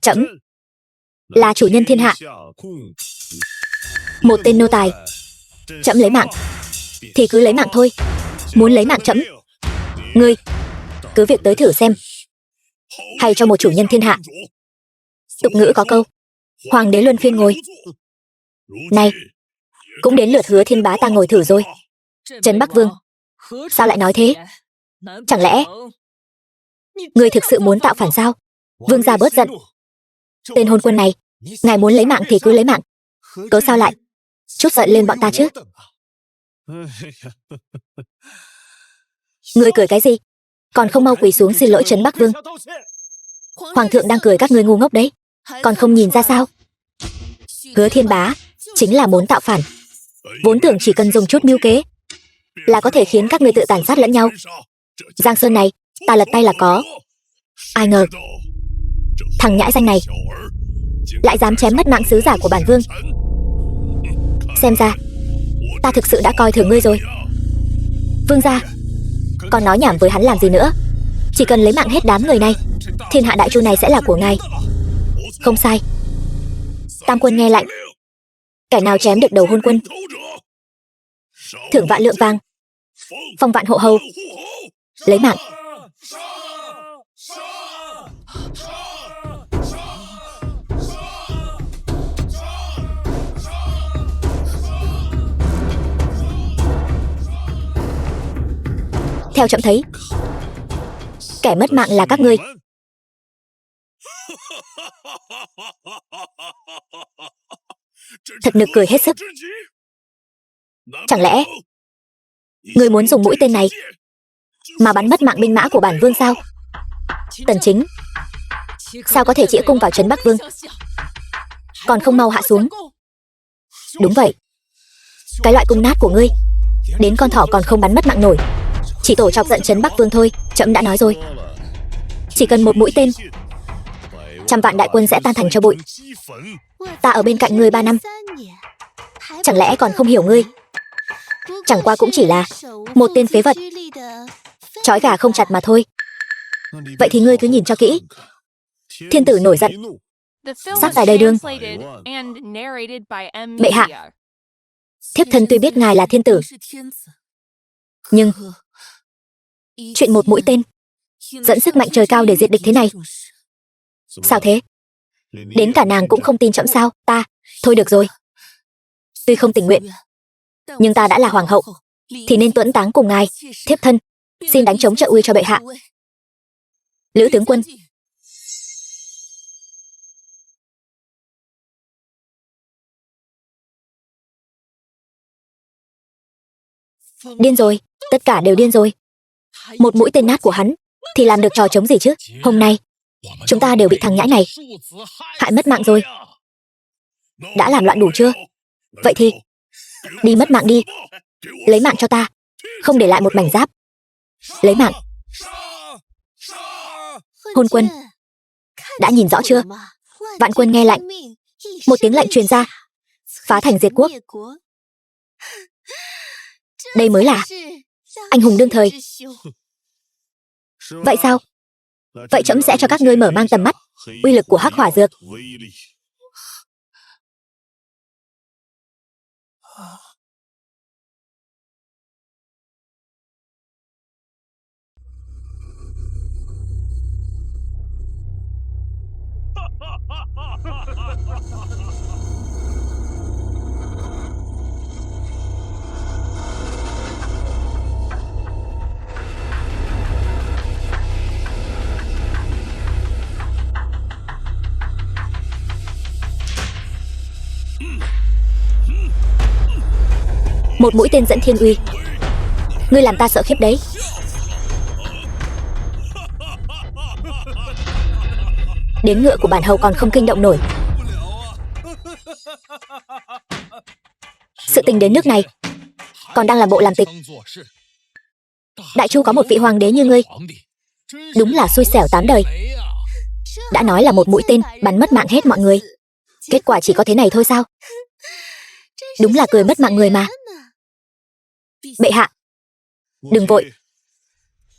trẫm là chủ nhân thiên hạ. Một tên nô tài, trẫm lấy mạng thì cứ lấy mạng thôi. Muốn lấy mạng trẫm, ngươi cứ việc tới thử xem. Hay cho một chủ nhân thiên hạ. Tục ngữ có câu, hoàng đế luân phiên ngồi. Này, cũng đến lượt Hứa Thiên Bá ta ngồi thử rồi. Trấn Bắc Vương, sao lại nói thế? Chẳng lẽ ngươi thực sự muốn tạo phản sao? Vương gia bớt giận. Tên hôn quân này, ngài muốn lấy mạng thì cứ lấy mạng. Cớ sao lại chút giận lên bọn ta chứ? Ngươi cười cái gì? Còn không mau quỳ xuống xin lỗi Trấn Bắc Vương. Hoàng thượng đang cười các ngươi ngu ngốc đấy, còn không nhìn ra sao? Hứa Thiên Bá chính là muốn tạo phản, vốn tưởng chỉ cần dùng chút mưu kế là có thể khiến các ngươi tự tàn sát lẫn nhau. Giang Sơn này ta lật tay là có. Ai ngờ thằng nhãi danh này lại dám chém mất mạng sứ giả của bản vương. Xem ra ta thực sự đã coi thường ngươi rồi. Vương gia, còn nói nhảm với hắn làm gì nữa? Chỉ cần lấy mạng hết đám người này, thiên hạ đại chu này sẽ là của ngài. Không sai. Tam quân nghe lệnh, kẻ nào chém được đầu hôn quân, thưởng vạn lượng vàng, phong vạn hộ hầu. Lấy mạng. Theo trẫm thấy, kẻ mất mạng là các ngươi. Thật nực cười hết sức. Chẳng lẽ ngươi muốn dùng mũi tên này mà bắn mất mạng binh mã của bản vương sao? Tần Chính, sao có thể chĩa cung vào Trấn Bắc Vương? Còn không mau hạ xuống. Đúng vậy, cái loại cung nát của ngươi, đến con thỏ còn không bắn mất mạng nổi. Chỉ tổ chọc giận Trấn Bắc Vương thôi. Trẫm đã nói rồi, chỉ cần một mũi tên, 100 vạn đại quân sẽ tan thành cho bụi. Ta ở bên cạnh ngươi 3 năm, chẳng lẽ còn không hiểu ngươi? Chẳng qua cũng chỉ là một tên phế vật, trói gà không chặt mà thôi. Vậy thì ngươi cứ nhìn cho kỹ. Thiên tử nổi giận, sắc tài đầy đường. Bệ hạ, thiếp thân tuy biết ngài là thiên tử, nhưng chuyện một mũi tên dẫn sức mạnh trời cao để diệt địch thế này, sao thế? Đến cả nàng cũng không tin trẫm sao? Ta, thôi được rồi. Tuy không tình nguyện, nhưng ta đã là hoàng hậu thì nên tuẫn táng cùng ngài. Thiếp thân xin đánh trống trợ uy cho bệ hạ. Lữ tướng quân. Điên rồi, tất cả đều điên rồi. Một mũi tên nát của hắn thì làm được trò chống gì chứ? Hôm nay chúng ta đều bị thằng nhãi này hại mất mạng rồi. Đã làm loạn đủ chưa? Vậy thì đi mất mạng đi. Lấy mạng cho ta, không để lại một mảnh giáp. Lấy mạng. Hôn quân, đã nhìn rõ chưa? Vạn quân nghe lệnh. Một tiếng lệnh truyền ra, phá thành diệt quốc. Đây mới là anh hùng đương thời. Vậy sao? Vậy trẫm sẽ cho các ngươi mở mang tầm mắt uy lực của hắc hỏa dược. Một mũi tên dẫn thiên uy, ngươi làm ta sợ khiếp đấy. Đến ngựa của bản hầu còn không kinh động nổi. Sự tình đến nước này còn đang làm bộ làm tịch. Đại chu có một vị hoàng đế như ngươi, đúng là xui xẻo 8 đời. Đã nói là một mũi tên bắn mất mạng hết mọi người, kết quả chỉ có thế này thôi sao? Đúng là cười mất mạng người mà. Bệ hạ, đừng vội,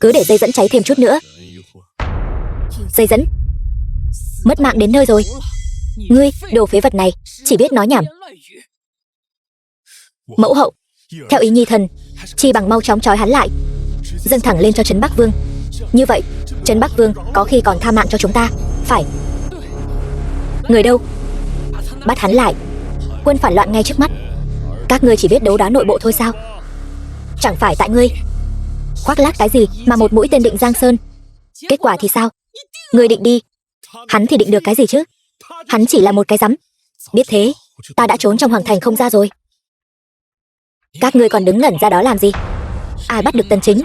cứ để dây dẫn cháy thêm chút nữa. Dây dẫn mất mạng đến nơi rồi. Ngươi, đồ phế vật này, chỉ biết nói nhảm. Mẫu hậu, theo ý nhi thần, chi bằng mau chóng trói hắn lại, dâng thẳng lên cho Trấn Bắc Vương. Như vậy Trấn Bắc Vương có khi còn tha mạng cho chúng ta. Phải. Người đâu? Bắt hắn lại. Quân phản loạn ngay trước mắt. Các ngươi chỉ biết đấu đá nội bộ thôi sao? Chẳng phải tại ngươi khoác lác cái gì mà một mũi tên định Giang Sơn. Kết quả thì sao? Ngươi định đi Hắn thì định được cái gì chứ? Hắn chỉ là một cái rắm. Biết thế, ta đã trốn trong hoàng thành không ra rồi. Các ngươi còn đứng ngẩn ra đó làm gì? Ai bắt được Tần Chính,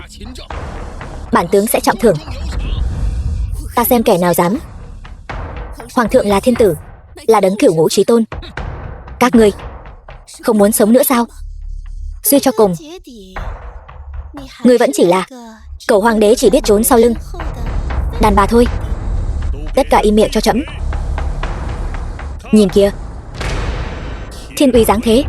bản tướng sẽ trọng thưởng. Ta xem kẻ nào dám. Hoàng thượng là thiên tử, là đấng cửu ngũ chí tôn. Các ngươi không muốn sống nữa sao? Suy cho cùng, ngươi vẫn chỉ là cẩu hoàng đế chỉ biết trốn sau lưng đàn bà thôi. Tất cả im miệng cho trẫm. Nhìn kìa, thiên uy dáng thế.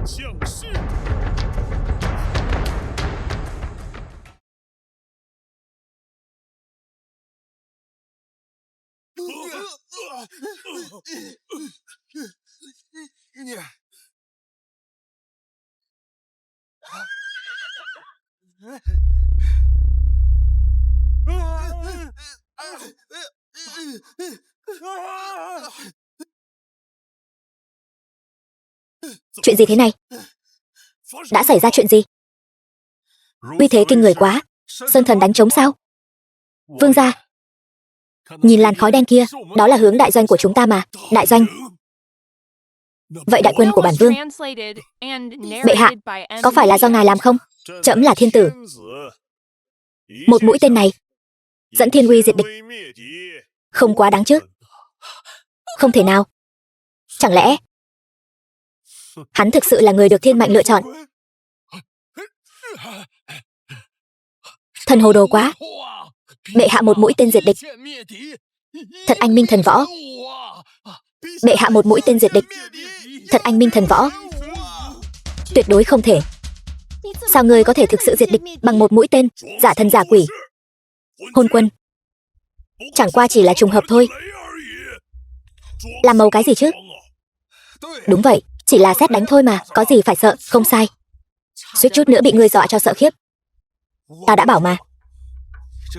Chuyện gì thế này? Đã xảy ra chuyện gì? Uy thế kinh người quá. Sơn thần đánh trống sao? Vương gia, nhìn làn khói đen kia, đó là hướng đại doanh của chúng ta mà. Đại doanh. Vậy đại quân của bản vương, bệ hạ, có phải là do ngài làm không? Trẫm là thiên tử. Một mũi tên này dẫn thiên uy diệt địch, không quá đáng chứ? Không thể nào. Chẳng lẽ hắn thực sự là người được thiên mệnh lựa chọn? Thần hồ đồ quá. Bệ hạ một mũi tên diệt địch, thật anh minh thần võ. Bệ hạ một mũi tên diệt địch, thật anh minh thần võ. Tuyệt đối không thể. Sao ngươi có thể thực sự diệt địch bằng một mũi tên? Giả thần giả quỷ. Hôn quân chẳng qua chỉ là trùng hợp thôi. Làm màu cái gì chứ? Đúng vậy, chỉ là sét đánh thôi mà, có gì phải sợ. Không sai, suýt chút nữa bị ngươi dọa cho sợ khiếp. Ta đã bảo mà,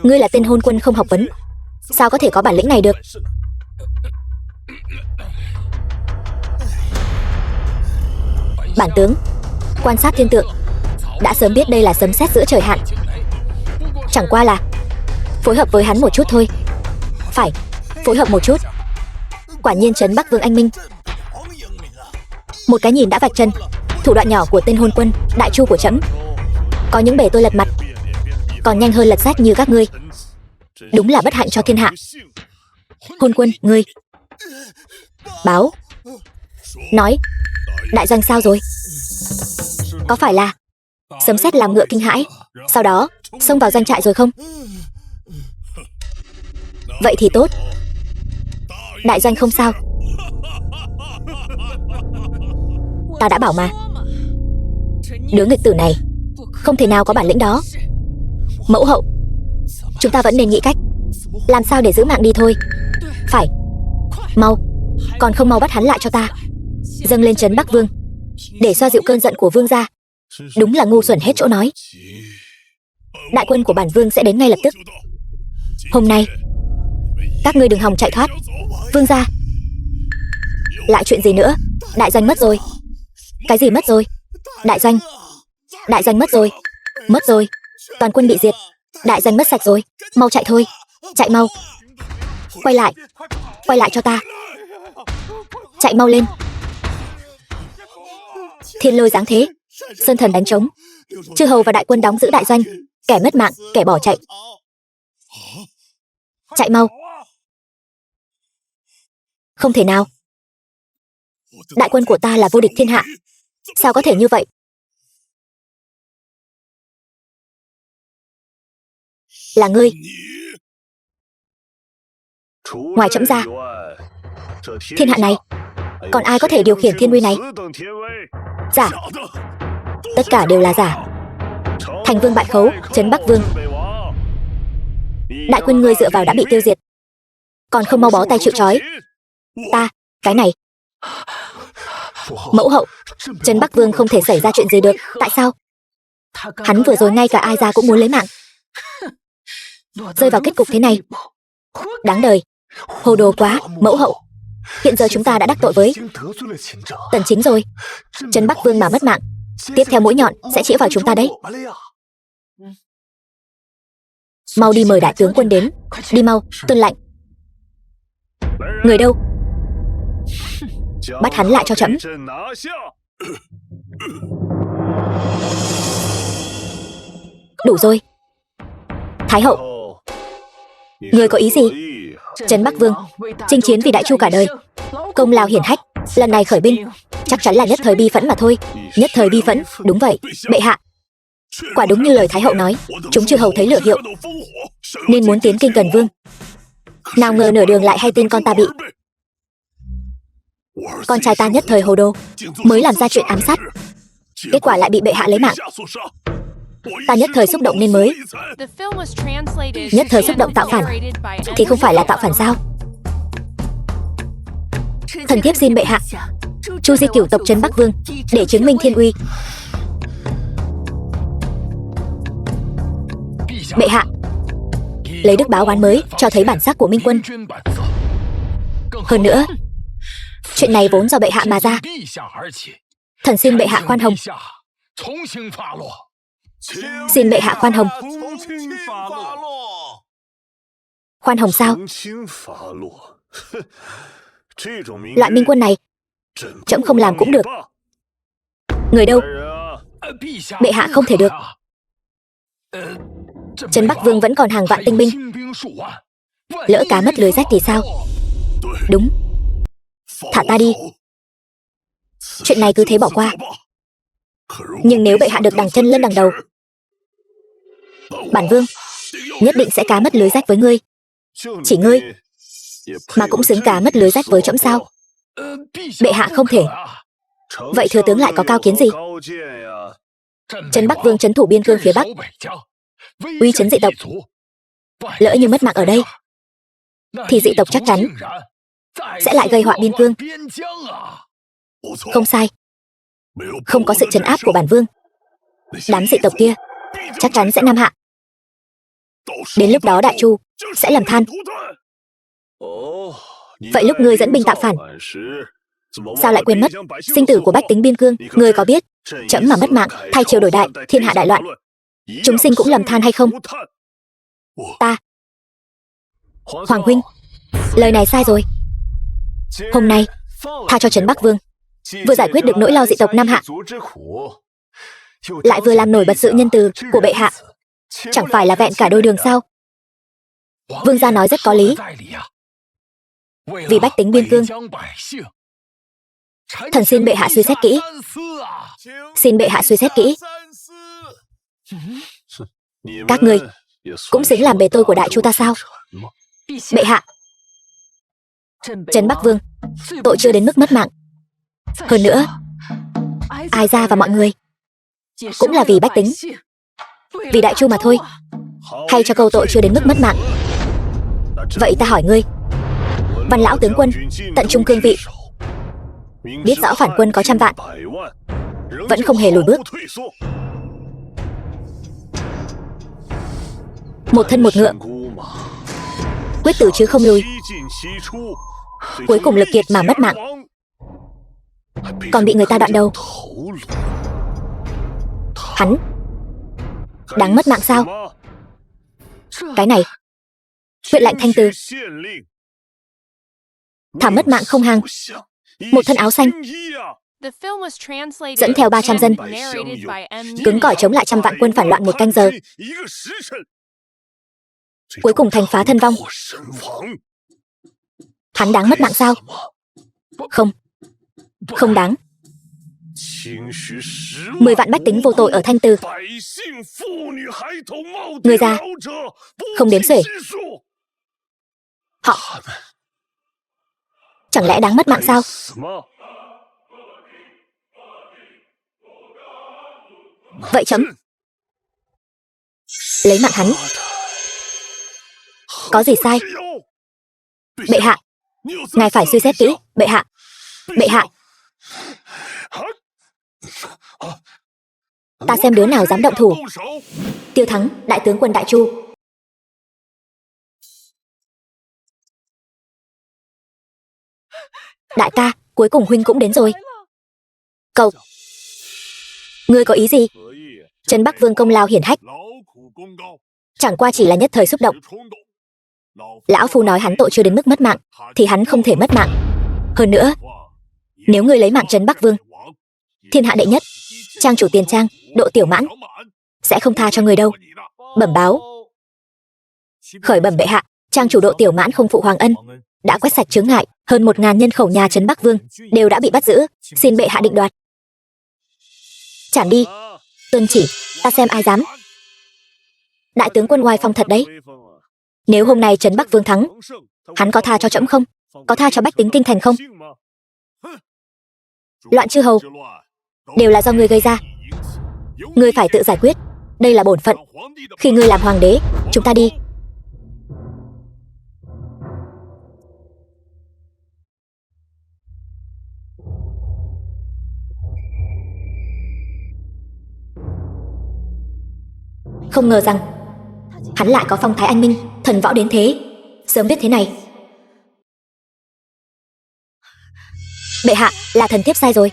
ngươi là tên hôn quân không học vấn, sao có thể có bản lĩnh này được? Bản tướng quan sát thiên tượng, đã sớm biết đây là sấm sét giữa trời hạn. Chẳng qua là phối hợp với hắn một chút thôi. Phải, phối hợp một chút. Quả nhiên trấn Bắc Vương anh minh. Một cái nhìn đã vạch chân thủ đoạn nhỏ của tên hôn quân đại chu của trẫm. Có những bể tôi lật mặt còn nhanh hơn lật sách như các ngươi. Đúng là bất hạnh cho thiên hạ. Hôn quân, ngươi báo. Nói, đại doanh sao rồi? Có phải là sấm sét làm ngựa kinh hãi, sau đó xông vào doanh trại rồi không? Vậy thì tốt, đại doanh không sao. Ta đã bảo mà, đứa nghịch tử này không thể nào có bản lĩnh đó. Mẫu hậu, chúng ta vẫn nên nghĩ cách làm sao để giữ mạng đi thôi. Phải, mau, còn không mau bắt hắn lại cho ta. Dâng lên trấn Bắc Vương để xoa dịu cơn giận của vương gia. Đúng là ngu xuẩn hết chỗ nói. Đại quân của bản vương sẽ đến ngay lập tức. Hôm nay các ngươi đừng hòng chạy thoát. Vương gia, lại chuyện gì nữa? Đại doanh mất rồi. Cái gì mất rồi? Đại doanh mất rồi. Mất rồi, toàn quân bị diệt. Đại doanh mất sạch rồi. Mau chạy thôi, chạy mau. Quay lại cho ta. Chạy mau lên. Thiên lôi giáng thế, sơn thần đánh trống, chư hầu và đại quân đóng giữ đại doanh. Kẻ mất mạng, kẻ bỏ chạy. Chạy mau. Không thể nào. Đại quân của ta là vô địch thiên hạ, sao có thể như vậy? Là ngươi. Ngoài trẫm ra, thiên hạ này còn ai có thể điều khiển thiên uy này? Giả, tất cả đều là giả. Thành vương bại khấu, trấn Bắc Vương, đại quân ngươi dựa vào đã bị tiêu diệt, còn không mau bó tay chịu trói. Ta, cái này. Mẫu hậu, trấn Bắc Vương không thể xảy ra chuyện gì được. Tại sao? Hắn vừa rồi ngay cả ai ra cũng muốn lấy mạng, rơi vào kết cục thế này. Đáng đời. Hồ đồ quá, mẫu hậu. Hiện giờ chúng ta đã đắc tội với Tần Chính rồi. Trấn Bắc Vương mà mất mạng, tiếp theo mũi nhọn sẽ chĩa vào chúng ta đấy. Mau đi mời đại tướng quân đến. Đi mau, tuân lệnh. Người đâu? Bắt hắn lại cho trẫm. Đủ rồi. Thái hậu, người có ý gì? Trấn Bắc Vương chinh chiến vì Đại Chu cả đời, công lao hiển hách, lần này khởi binh chắc chắn là nhất thời bi phẫn mà thôi. Nhất thời bi phẫn, đúng vậy, bệ hạ. Quả đúng như lời Thái hậu nói, chúng chư hầu thấy lửa hiệu nên muốn tiến kinh Cần Vương. Nào ngờ nửa đường lại hay tin con ta bị con trai ta nhất thời hồ đồ, mới làm ra chuyện ám sát, kết quả lại bị bệ hạ lấy mạng. Ta nhất thời xúc động nên mới. Nhất thời xúc động tạo phản thì không phải là tạo phản sao? Thần thiếp xin bệ hạ chu di cửu tộc Trấn Bắc Vương để chứng minh thiên uy. Bệ hạ, lấy đức báo oán mới cho thấy bản sắc của Minh Quân. Hơn nữa, chuyện này vốn do bệ hạ mà ra. Thần xin bệ hạ khoan hồng. Xin bệ hạ khoan hồng. Khoan hồng sao? Loại Minh Quân này trẫm không làm cũng được. Người đâu? Bệ hạ không thể được. Trấn Bắc Vương vẫn còn hàng vạn tinh binh, lỡ cá mất lưới rách thì sao? Đúng, thả ta đi. Chuyện này cứ thế bỏ qua. Nhưng nếu bệ hạ được đằng chân lên đằng đầu, bản vương nhất định sẽ cá mất lưới rách với ngươi. Chỉ ngươi mà cũng xứng cá mất lưới rách với trẫm sao? Bệ hạ không thể. Vậy thừa tướng lại có cao kiến gì? Trấn Bắc Vương trấn thủ biên cương phía Bắc, uy chấn dị tộc. Lỡ như mất mạng ở đây thì dị tộc chắc chắn sẽ lại gây họa biên cương. Không sai, không có sự trấn áp của bản vương, đám dị tộc kia chắc chắn sẽ nam hạ. Đến lúc đó Đại Chu sẽ lầm than. Vậy lúc ngươi dẫn binh tạo phản, sao lại quên mất sinh tử của bách tính biên cương? Ngươi có biết trẫm mà mất mạng thay triều đổi đại, thiên hạ đại loạn, chúng sinh cũng lầm than hay không? Ta, Hoàng huynh, lời này sai rồi. Hôm nay tha cho Trấn Bắc Vương, vừa giải quyết được nỗi lo dị tộc Nam Hạ, lại vừa làm nổi bật sự nhân từ của bệ hạ, chẳng phải là vẹn cả đôi đường sao? Vương gia nói rất có lý. Vì bách tính biên cương, thần xin bệ hạ suy xét kỹ. Xin bệ hạ suy xét kỹ. Các ngươi cũng xứng làm bề tôi của Đại Chu ta sao? Bệ hạ, Trấn Bắc Vương tội chưa đến mức mất mạng. Hơn nữa, Ai Gia và mọi người cũng là vì bách tính, vì Đại Chu mà thôi. Hay cho câu tội chưa đến mức mất mạng. Vậy ta hỏi ngươi, Văn lão tướng quân tận trung cương vị, biết rõ phản quân có 100 vạn, vẫn không hề lùi bước, một thân một ngựa, quyết tử chứ không lùi. Cuối cùng lực kiệt mà mất mạng, còn bị người ta đoạn đầu. Hắn đáng mất mạng sao? Cái này huyện lệnh Thanh Từ thảm mất mạng không hàng, một thân áo xanh, dẫn theo 300 dân, cứng cỏi chống lại 100 vạn quân phản loạn 1 canh giờ, cuối cùng thành phá thân vong. Hắn đáng mất mạng sao? Không, không đáng. 10 vạn bách tính vô tội ở Thanh Từ, người già không đếm xuể, họ chẳng lẽ đáng mất mạng sao? Vậy chấm lấy mạng hắn có gì sai? Bệ hạ, ngài phải suy xét kỹ. Bệ hạ, bệ hạ, ta xem đứa nào dám động thủ. Tiêu Thắng, đại tướng quân Đại Chu. Đại ca, cuối cùng huynh cũng đến rồi. Cậu, ngươi có ý gì? Trấn Bắc Vương công lao hiển hách chẳng qua chỉ là nhất thời xúc động, Lão phu nói hắn tội chưa đến mức mất mạng, thì hắn không thể mất mạng. Hơn nữa, nếu ngươi lấy mạng Trấn Bắc Vương, thiên hạ đệ nhất, trang chủ Tiền Trang, Độ Tiểu Mãn, sẽ không tha cho người đâu. Bẩm báo. Khởi bẩm bệ hạ, trang chủ Độ Tiểu Mãn không phụ hoàng ân, đã quét sạch chướng ngại, hơn 1000 nhân khẩu nhà Trấn Bắc Vương đều đã bị bắt giữ, xin bệ hạ định đoạt. Chản đi. Tuân chỉ, ta xem ai dám. Đại tướng quân oai phong thật đấy. Nếu hôm nay Trấn Bắc Vương thắng, hắn có tha cho trẫm không? Có tha cho bách tính kinh thành không? Loạn chư hầu đều là do ngươi gây ra, ngươi phải tự giải quyết, đây là bổn phận. Khi ngươi làm hoàng đế, chúng ta đi. Không ngờ rằng hắn lại có phong thái anh minh, thần võ đến thế. Sớm biết thế này. Bệ hạ, là thần thiếp sai rồi.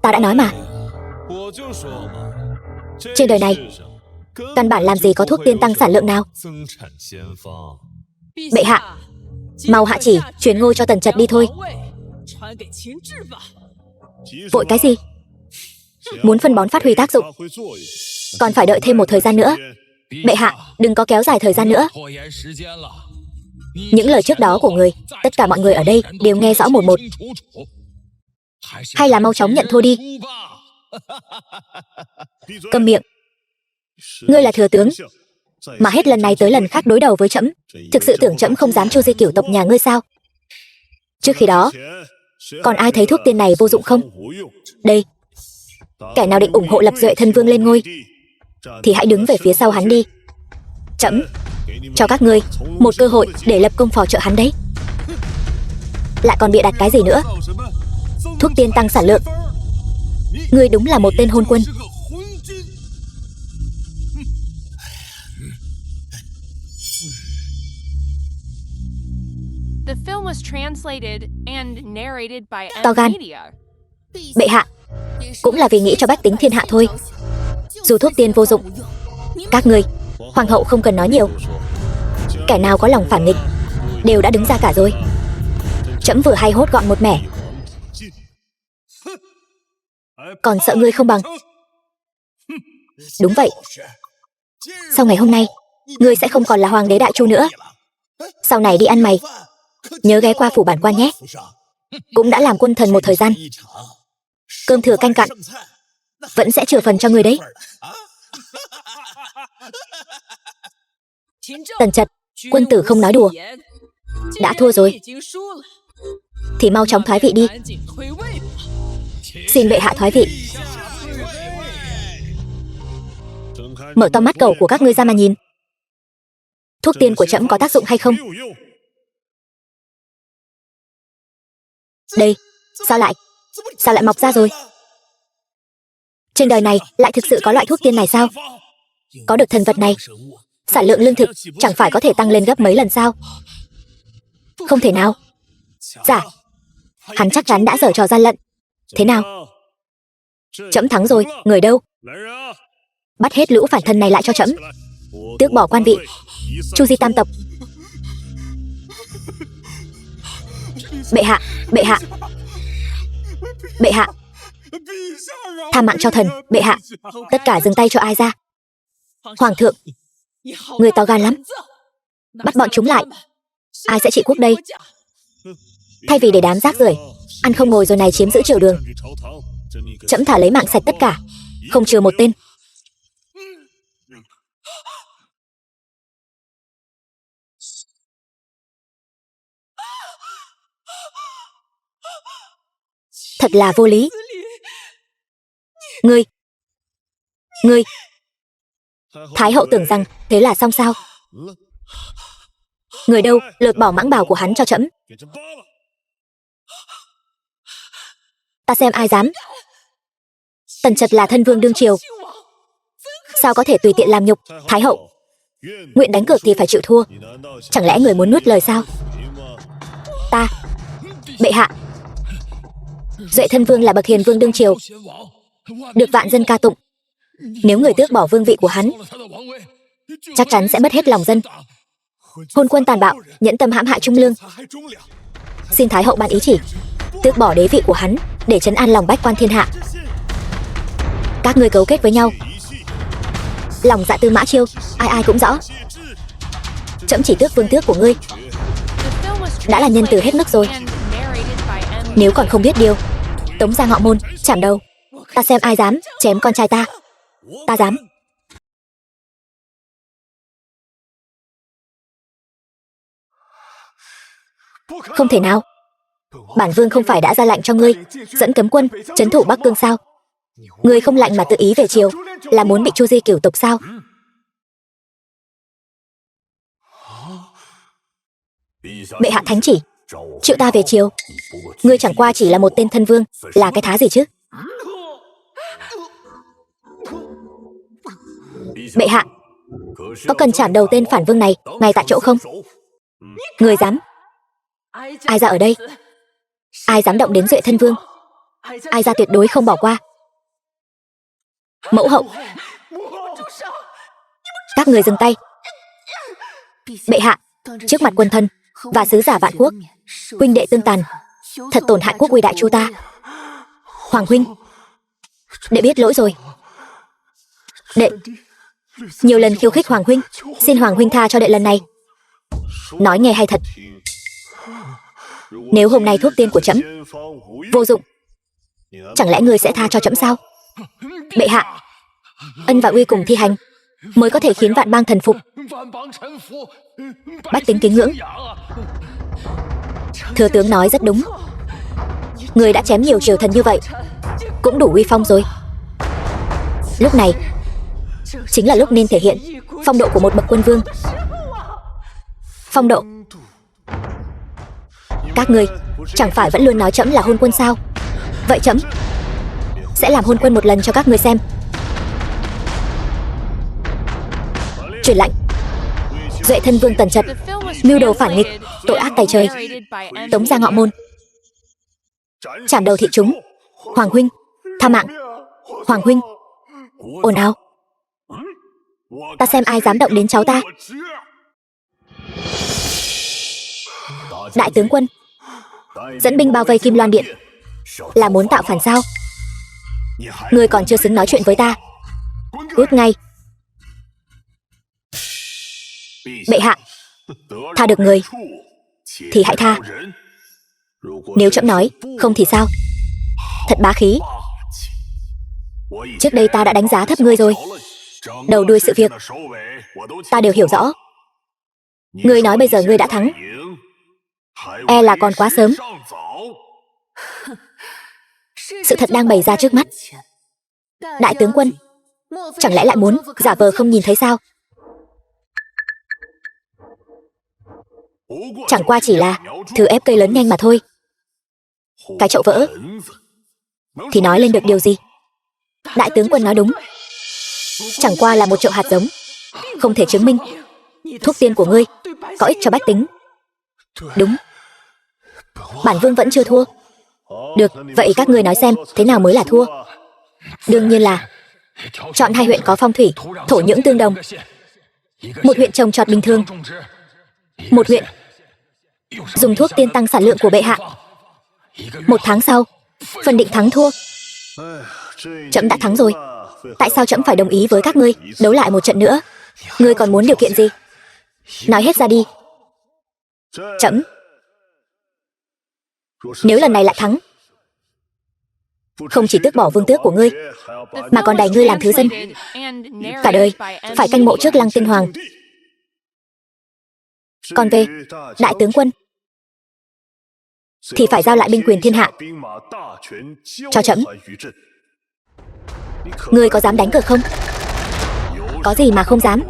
Ta đã nói mà, trên đời này căn bản làm gì có thuốc tiên tăng sản lượng nào. Bệ hạ, mau hạ chỉ truyền ngôi cho Tần Trật đi thôi. Vội cái gì? Muốn phân bón phát huy tác dụng, còn phải đợi thêm một thời gian nữa. Bệ hạ, đừng có kéo dài thời gian nữa. Những lời trước đó của người, tất cả mọi người ở đây đều nghe rõ một một. Hay là mau chóng nhận thua đi. Câm miệng. Ngươi là thừa tướng, mà hết lần này tới lần khác đối đầu với trẫm, thực sự tưởng trẫm không dám chu di cửu tộc nhà ngươi sao? Trước khi đó, còn ai thấy thuốc tiên này vô dụng không? Đây, kẻ nào định ủng hộ lập Duệ thân vương lên ngôi, thì hãy đứng về phía sau hắn đi. Trẫm cho các ngươi một cơ hội để lập công phò trợ hắn đấy. Lại còn bịa đặt cái gì nữa? Thuốc tiên tăng sản lượng. Ngươi đúng là một tên hôn quân. The film was translated and narrated by To gan. Media. Bệ hạ, cũng là vì nghĩ cho bách tính thiên hạ thôi. Dù thuốc tiên vô dụng, các ngươi, hoàng hậu không cần nói nhiều. Kẻ nào có lòng phản nghịch đều đã đứng ra cả rồi. Trẫm vừa hay hốt gọn một mẻ, còn sợ ngươi không bằng. Đúng vậy, sau ngày hôm nay, ngươi sẽ không còn là hoàng đế Đại Chu nữa. Sau này đi ăn mày, nhớ ghé qua phủ bản quan nhé. Cũng đã làm quân thần một thời gian, cơm thừa canh cạn vẫn sẽ chừa phần cho người đấy. Tần Trật, quân tử không nói đùa. Đã thua rồi thì mau chóng thoái vị đi. Xin bệ hạ thoái vị. Mở to mắt cầu của các ngươi ra mà nhìn. Thuốc tiên của trẫm có tác dụng hay không? Đây, sao lại mọc ra rồi? Trên đời này lại thực sự có loại thuốc tiên này sao? Có được thần vật này, sản lượng lương thực chẳng phải có thể tăng lên gấp mấy lần sao? Không thể nào. Dạ, hắn chắc chắn đã giở trò gian lận. Thế nào? Trẫm thắng rồi, người đâu? Bắt hết lũ phản thân này lại cho trẫm, tước bỏ quan vị, chu di tam tộc. Bệ hạ, bệ hạ, bệ hạ, tha mạng cho thần, bệ hạ. Tất cả dừng tay cho ai ra. Hoàng thượng, người to gan lắm. Bắt bọn chúng lại. Ai sẽ trị quốc đây? Thay vì để đám rác rưởi ăn không ngồi rồi này chiếm giữ triều đường, trẫm thả lấy mạng sạch tất cả, không chừa một tên. Thật là vô lý. Ngươi Thái hậu tưởng rằng thế là xong sao? Người đâu, lột bỏ mãng bào của hắn cho trẫm. Ta xem ai dám. Tần Trật là thân vương đương triều, sao có thể tùy tiện làm nhục Thái hậu? Nguyện đánh cược thì phải chịu thua. Chẳng lẽ người muốn nuốt lời sao? Bệ hạ, Duệ Thân Vương là bậc hiền vương đương triều, được vạn dân ca tụng. Nếu người tước bỏ vương vị của hắn, chắc chắn sẽ mất hết lòng dân. Hôn quân tàn bạo, nhẫn tâm hãm hại trung lương. Xin Thái hậu ban ý chỉ, tước bỏ đế vị của hắn để trấn an lòng bách quan thiên hạ. Các ngươi cấu kết với nhau, lòng dạ Tư Mã Chiêu ai ai cũng rõ. Trẫm chỉ tước vương tước của ngươi đã là nhân từ hết mức rồi. Nếu còn không biết điều, tống ra ngọ môn, chảm đầu. Ta xem ai dám chém con trai ta. Ta dám. Không thể nào. Bản vương không phải đã ra lệnh cho ngươi dẫn cấm quân trấn thủ Bắc Cương sao? Ngươi không lạnh mà tự ý về triều, là muốn bị Chu Di cửu tộc sao? Bệ hạ thánh chỉ, triệu ta về triều. Ngươi chẳng qua chỉ là một tên thân vương, là cái thá gì chứ? Bệ hạ, có cần chảm đầu tên phản vương này ngay tại chỗ không? Ngươi dám? Ai ra ở đây? Ai dám động đến Duệ Thân Vương? Ai ra tuyệt đối không bỏ qua. Mẫu hậu, các người dừng tay. Bệ hạ, trước mặt quân thân và sứ giả vạn quốc, huynh đệ tương tàn, thật tổn hại quốc uy đại chu ta. Hoàng huynh, đệ biết lỗi rồi. Đệ nhiều lần khiêu khích Hoàng huynh, xin Hoàng huynh tha cho đệ lần này. Nói nghe hay thật. Nếu hôm nay thuốc tiên của trẫm vô dụng, chẳng lẽ ngươi sẽ tha cho trẫm sao? Bệ hạ, ân và uy cùng thi hành mới có thể khiến vạn bang thần phục, bách tính kính ngưỡng. Thừa tướng nói rất đúng. Người đã chém nhiều triều thần như vậy, cũng đủ uy phong rồi. Lúc này chính là lúc nên thể hiện phong độ của một bậc quân vương. Phong độ? Các ngươi chẳng phải vẫn luôn nói trẫm là hôn quân sao? Vậy trẫm sẽ làm hôn quân một lần cho các ngươi xem. Truyền lệnh, Duệ Thân Vương Tần Trật mưu đồ phản nghịch, tội ác tày trời, tống ra ngọ môn, chảm đầu thị chúng. Hoàng huynh, tha mạng. Hoàng huynh. Ồn ào. Ta xem ai dám động đến cháu ta. Đại tướng quân, dẫn binh bao vây Kim Loan Điện là muốn tạo phản sao? Ngươi còn chưa xứng nói chuyện với ta. Cút ngay. Bệ hạ, tha được người thì hãy tha. Nếu trẫm nói không thì sao? Thật bá khí. Trước đây ta đã đánh giá thấp ngươi rồi. Đầu đuôi sự việc ta đều hiểu rõ. Ngươi nói bây giờ ngươi đã thắng, e là còn quá sớm. Sự thật đang bày ra trước mắt. Đại tướng quân, chẳng lẽ lại muốn giả vờ không nhìn thấy sao? Chẳng qua chỉ là thử ép cây lớn nhanh mà thôi. Cái chậu vỡ thì nói lên được điều gì? Đại tướng quân nói đúng. Chẳng qua là một chậu hạt giống, không thể chứng minh thuốc tiên của ngươi có ích cho bách tính. Đúng, bản vương vẫn chưa thua. Được, vậy các ngươi nói xem thế nào mới là thua? Đương nhiên là chọn 2 huyện có phong thủy, thổ nhưỡng tương đồng. Một huyện trồng trọt bình thường, một huyện dùng thuốc tiên tăng sản lượng của bệ hạ. 1 tháng sau phân định thắng thua. Trẫm đã thắng rồi, tại sao trẫm phải đồng ý với các ngươi đấu lại một trận nữa? Ngươi còn muốn điều kiện gì? Nói hết ra đi. Trẫm nếu lần này lại thắng, không chỉ tước bỏ vương tước của ngươi, mà còn đày ngươi làm thứ dân, cả đời phải canh mộ trước Lăng Tiên Hoàng. Còn về đại tướng quân thì phải giao lại binh quyền thiên hạ cho trẫm. Ngươi có dám đánh cược không? Có gì mà không dám.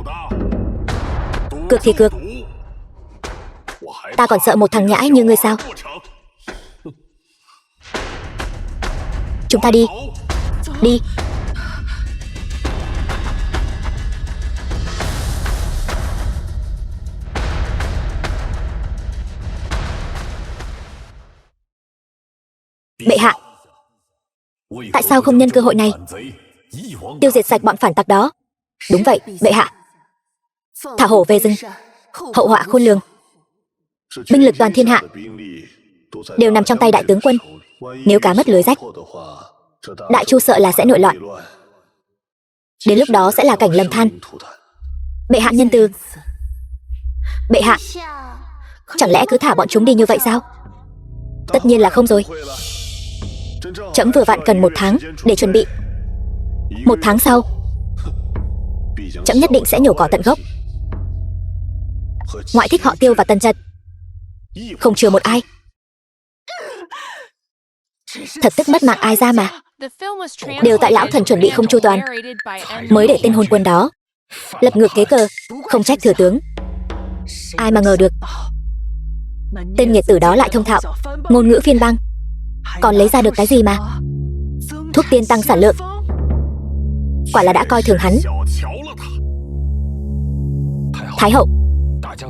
Cược thì cược. Ta còn sợ một thằng nhãi như ngươi sao? Chúng ta đi. Đi. Tại sao không nhân cơ hội này tiêu diệt sạch bọn phản tặc đó? Đúng vậy, bệ hạ. Thả hổ về rừng, hậu họa khôn lường. Binh lực toàn thiên hạ đều nằm trong tay đại tướng quân. Nếu cá mất lưới rách, Đại Chu sợ là sẽ nội loạn. Đến lúc đó sẽ là cảnh lầm than. Bệ hạ nhân từ. Bệ hạ, chẳng lẽ cứ thả bọn chúng đi như vậy sao? Tất nhiên là không rồi. Trẫm vừa vặn cần 1 tháng để chuẩn bị. 1 tháng sau, trẫm nhất định sẽ nhổ cỏ tận gốc. Ngoại thích họ Tiêu và Tần Trật, không chừa một ai. Thật tức mất mạng ai ra mà. Đều tại lão thần chuẩn bị không chu toàn, mới để tên hôn quân đó lật ngược kế cờ, không trách thừa tướng. Ai mà ngờ được, tên nghiệt tử đó lại thông thạo ngôn ngữ phiên bang, còn lấy ra được cái gì mà thuốc tiên tăng sản lượng. Quả là đã coi thường hắn. Thái hậu,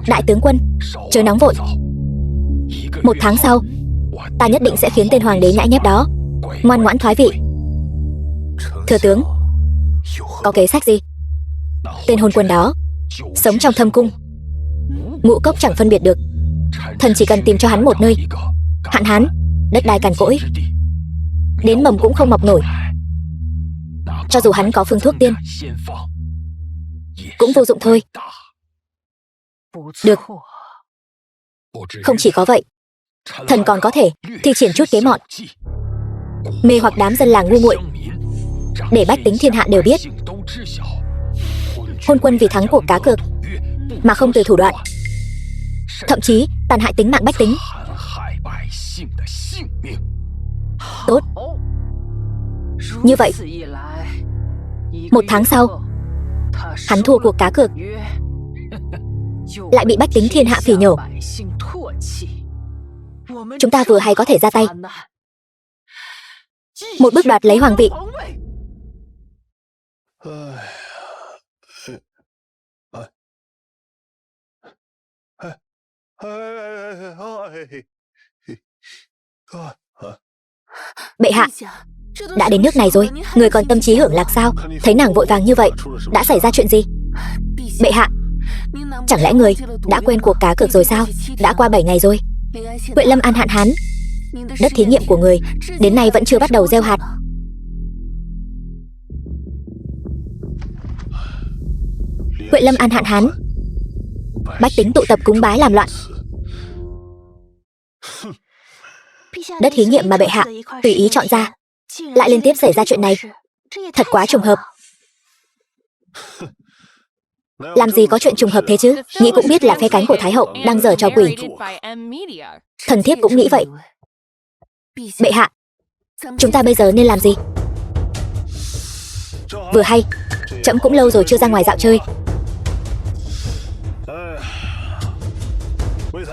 đại tướng quân, chớ nóng vội. 1 tháng sau, ta nhất định sẽ khiến tên hoàng đế nhãi nhép đó ngoan ngoãn thoái vị. Thừa tướng, có kế sách gì? Tên hôn quân đó sống trong thâm cung, ngũ cốc chẳng phân biệt được. Thần chỉ cần tìm cho hắn một nơi hạn hán, đất đai cằn cỗi, đến mầm cũng không mọc nổi. Cho dù hắn có phương thuốc tiên, cũng vô dụng thôi. Được. Không chỉ có vậy, thần còn có thể thi triển chút kế mọn, mê hoặc đám dân làng ngu muội, để bách tính thiên hạ đều biết hôn quân vì thắng cuộc cá cược mà không từ thủ đoạn, thậm chí tàn hại tính mạng bách tính. Tốt. Như vậy, 1 tháng sau, hắn thua cuộc cá cược, lại bị bách tính thiên hạ phỉ nhổ. Chúng ta vừa hay có thể ra tay, một bước đoạt lấy hoàng vị. Bệ hạ, đã đến nước này rồi, người còn tâm trí hưởng lạc sao? Thấy nàng vội vàng như vậy, đã xảy ra chuyện gì? Bệ hạ, chẳng lẽ người đã quên cuộc cá cược rồi sao? Đã qua 7 ngày rồi. Huệ Lâm An hạn hán, đất thí nghiệm của người đến nay vẫn chưa bắt đầu gieo hạt. Huệ Lâm An hạn hán, bách tính tụ tập cúng bái làm loạn. Đất thí nghiệm mà bệ hạ tùy ý chọn ra lại liên tiếp xảy ra chuyện này, thật quá trùng hợp. Làm gì có chuyện trùng hợp thế chứ? Nghĩ cũng biết là phe cánh của Thái hậu đang giở trò quỷ. Thần thiếp cũng nghĩ vậy. Bệ hạ, chúng ta bây giờ nên làm gì? Vừa hay, trẫm cũng lâu rồi chưa ra ngoài dạo chơi.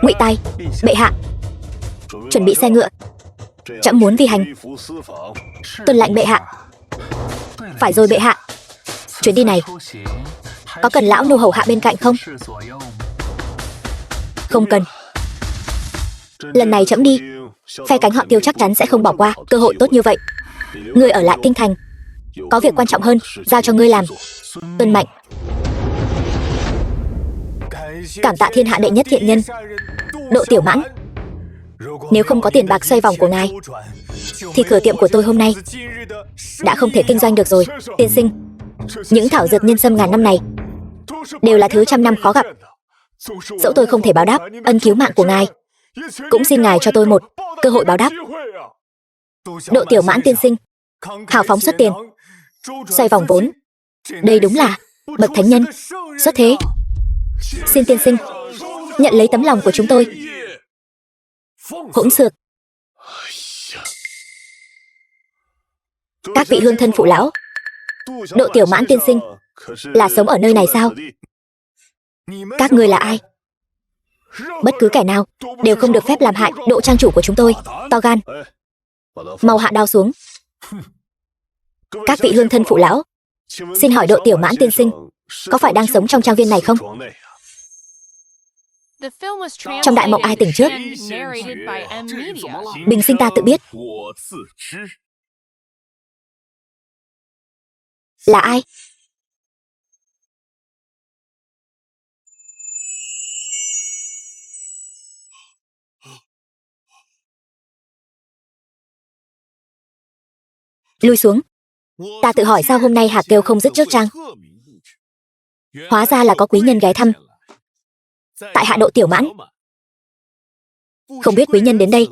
Ngụy Tài, bệ hạ, chuẩn bị xe ngựa, trẫm muốn vi hành. Tuân lệnh bệ hạ. Phải rồi bệ hạ. Chuyến đi này có cần lão nô hầu hạ bên cạnh không? Không cần. Lần này trẫm đi, phe cánh họ Tiêu chắc chắn sẽ không bỏ qua cơ hội tốt như vậy. Ngươi ở lại kinh thành, có việc quan trọng hơn giao cho ngươi làm. Tuân mệnh. Cảm tạ thiên hạ đệ nhất thiện nhân Độ Tiểu Mãn. Nếu không có tiền bạc xoay vòng của ngài, thì cửa tiệm của tôi hôm nay đã không thể kinh doanh được rồi. Tiên sinh, những thảo dược nhân sâm ngàn năm này đều là thứ trăm năm khó gặp. Dẫu tôi không thể báo đáp ân cứu mạng của ngài, cũng xin ngài cho tôi một cơ hội báo đáp. Độ Tiểu Mãn tiên sinh hào phóng xuất tiền, xoay vòng vốn, đây đúng là bậc thánh nhân xuất thế. Xin tiên sinh nhận lấy tấm lòng của chúng tôi. Hỗn xược. Các vị hương thân phụ lão, Độ Tiểu Mãn tiên sinh là sống ở nơi này sao? Các ngươi là ai? Bất cứ kẻ nào đều không được phép làm hại Độ trang chủ của chúng tôi. To gan, mau hạ đao xuống. Các vị hương thân phụ lão, xin hỏi Độ Tiểu Mãn tiên sinh có phải đang sống trong trang viên này không? Trong đại mộng ai tỉnh trước? Bình sinh ta tự biết. Là ai? Lui xuống. Ta tự hỏi sao hôm nay Hạc Kêu không dứt trước chăng? Hóa ra là có quý nhân ghé thăm. Tại hạ Độ Tiểu Mãn. Không biết quý nhân đến đây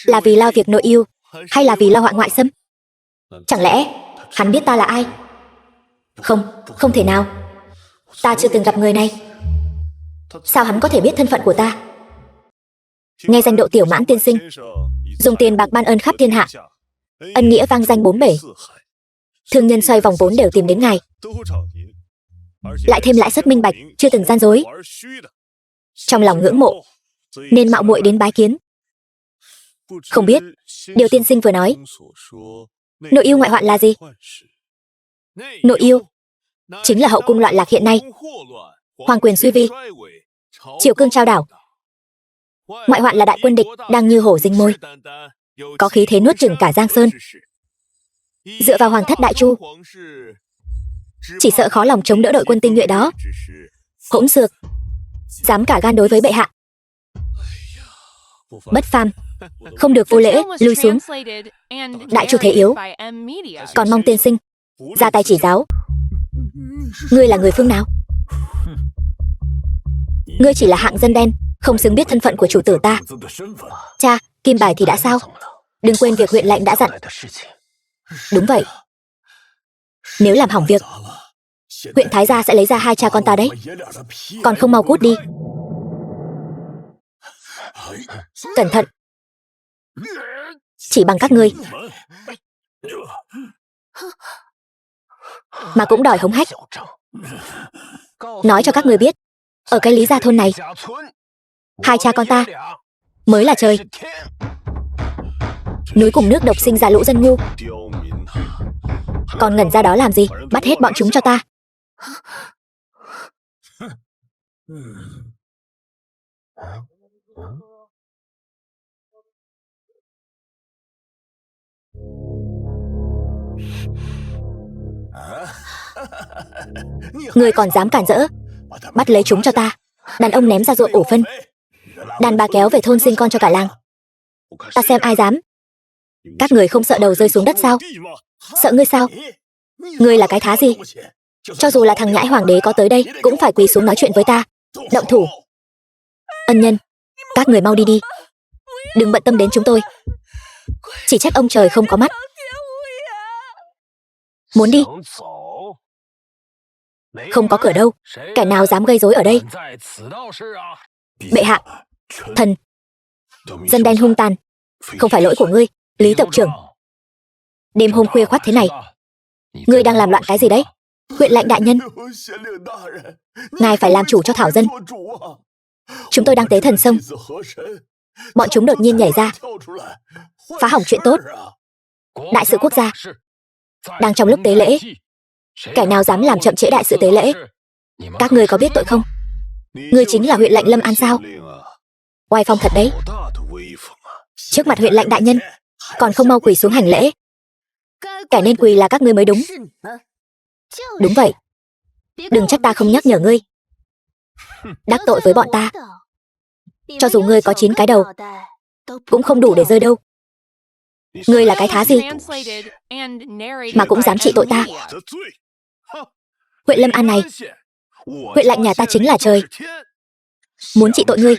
là vì lo việc nội yêu hay là vì lo họa ngoại xâm? Chẳng lẽ hắn biết ta là ai? Không thể nào. Ta chưa từng gặp người này. Sao hắn có thể biết thân phận của ta? Nghe danh Độ Tiểu Mãn tiên sinh, dùng tiền bạc ban ơn khắp thiên hạ, ân nghĩa vang danh bốn bể. Thương nhân xoay vòng vốn đều tìm đến ngài, lại thêm lãi suất minh bạch, chưa từng gian dối. Trong lòng ngưỡng mộ nên mạo muội đến bái kiến. Không biết điều tiên sinh vừa nói, nội yêu ngoại hoạn là gì? Nội yêu chính là hậu cung loạn lạc hiện nay, hoàng quyền suy vi, triều cương trao đảo. Ngoại hoạn là đại quân địch đang như hổ rình mồi, có khí thế nuốt chửng cả Giang Sơn. Dựa vào hoàng thất Đại Chu, chỉ sợ khó lòng chống đỡ đội quân tinh nhuệ đó. Hỗn xược, dám cả gan đối với bệ hạ. Bất phàm, không được vô lễ, lui xuống. Đại Chu thế yếu, còn mong tiên sinh ra tay chỉ giáo. Ngươi là người phương nào? Ngươi chỉ là hạng dân đen, không xứng biết thân phận của chủ tử ta. Cha, kim bài thì đã sao? Đừng quên việc huyện lệnh đã dặn. Đúng vậy. Nếu làm hỏng việc, huyện Thái gia sẽ lấy ra hai cha con ta đấy. Còn không mau cút đi. Cẩn thận. Chỉ bằng các ngươi mà cũng đòi hống hách. Nói cho các ngươi biết, ở cái Lý Gia thôn này, hai cha con ta mới là trời. Núi cùng nước độc sinh ra lũ dân ngu. Còn ngẩn ra đó làm gì? Bắt hết bọn chúng cho ta. Ngươi còn dám cản rỡ? Bắt lấy chúng cho ta. Đàn ông ném ra ruộng ủ phân, đàn bà kéo về thôn sinh con cho cả làng. Ta xem ai dám. Các người không sợ đầu rơi xuống đất sao? Sợ ngươi sao? Ngươi là cái thá gì? Cho dù là thằng nhãi hoàng đế có tới đây cũng phải quỳ xuống nói chuyện với ta. Động thủ. Ân nhân, các người mau đi đi. Đừng bận tâm đến chúng tôi. Chỉ trách ông trời không có mắt. Muốn đi? Không có cửa đâu. Kẻ nào dám gây rối ở đây? Bệ hạ, thần, dân đen hung tàn, không phải lỗi của ngươi, Lý tộc trưởng. Đêm hôm khuya khoắt thế này, ngươi đang làm loạn cái gì đấy? Huyện lệnh đại nhân, ngài phải làm chủ cho thảo dân. Chúng tôi đang tế thần sông, bọn chúng đột nhiên nhảy ra, phá hỏng chuyện tốt. Đại sự quốc gia đang trong lúc tế lễ, kẻ nào dám làm chậm trễ đại sự tế lễ? Các ngươi có biết tội không? Ngươi chính là huyện lệnh Lâm An sao? Oai phong thật đấy. Trước mặt huyện lệnh đại nhân còn không mau quỳ xuống hành lễ. Kẻ nên quỳ là các ngươi mới đúng. Đúng vậy. Đừng trách ta không nhắc nhở ngươi. Đắc tội với bọn ta, cho dù ngươi có 9 cái đầu cũng không đủ để rơi đâu. Ngươi là cái thá gì mà cũng dám trị tội ta? Huyện Lâm An này, huyện lệnh nhà ta chính là trời. Muốn trị tội ngươi,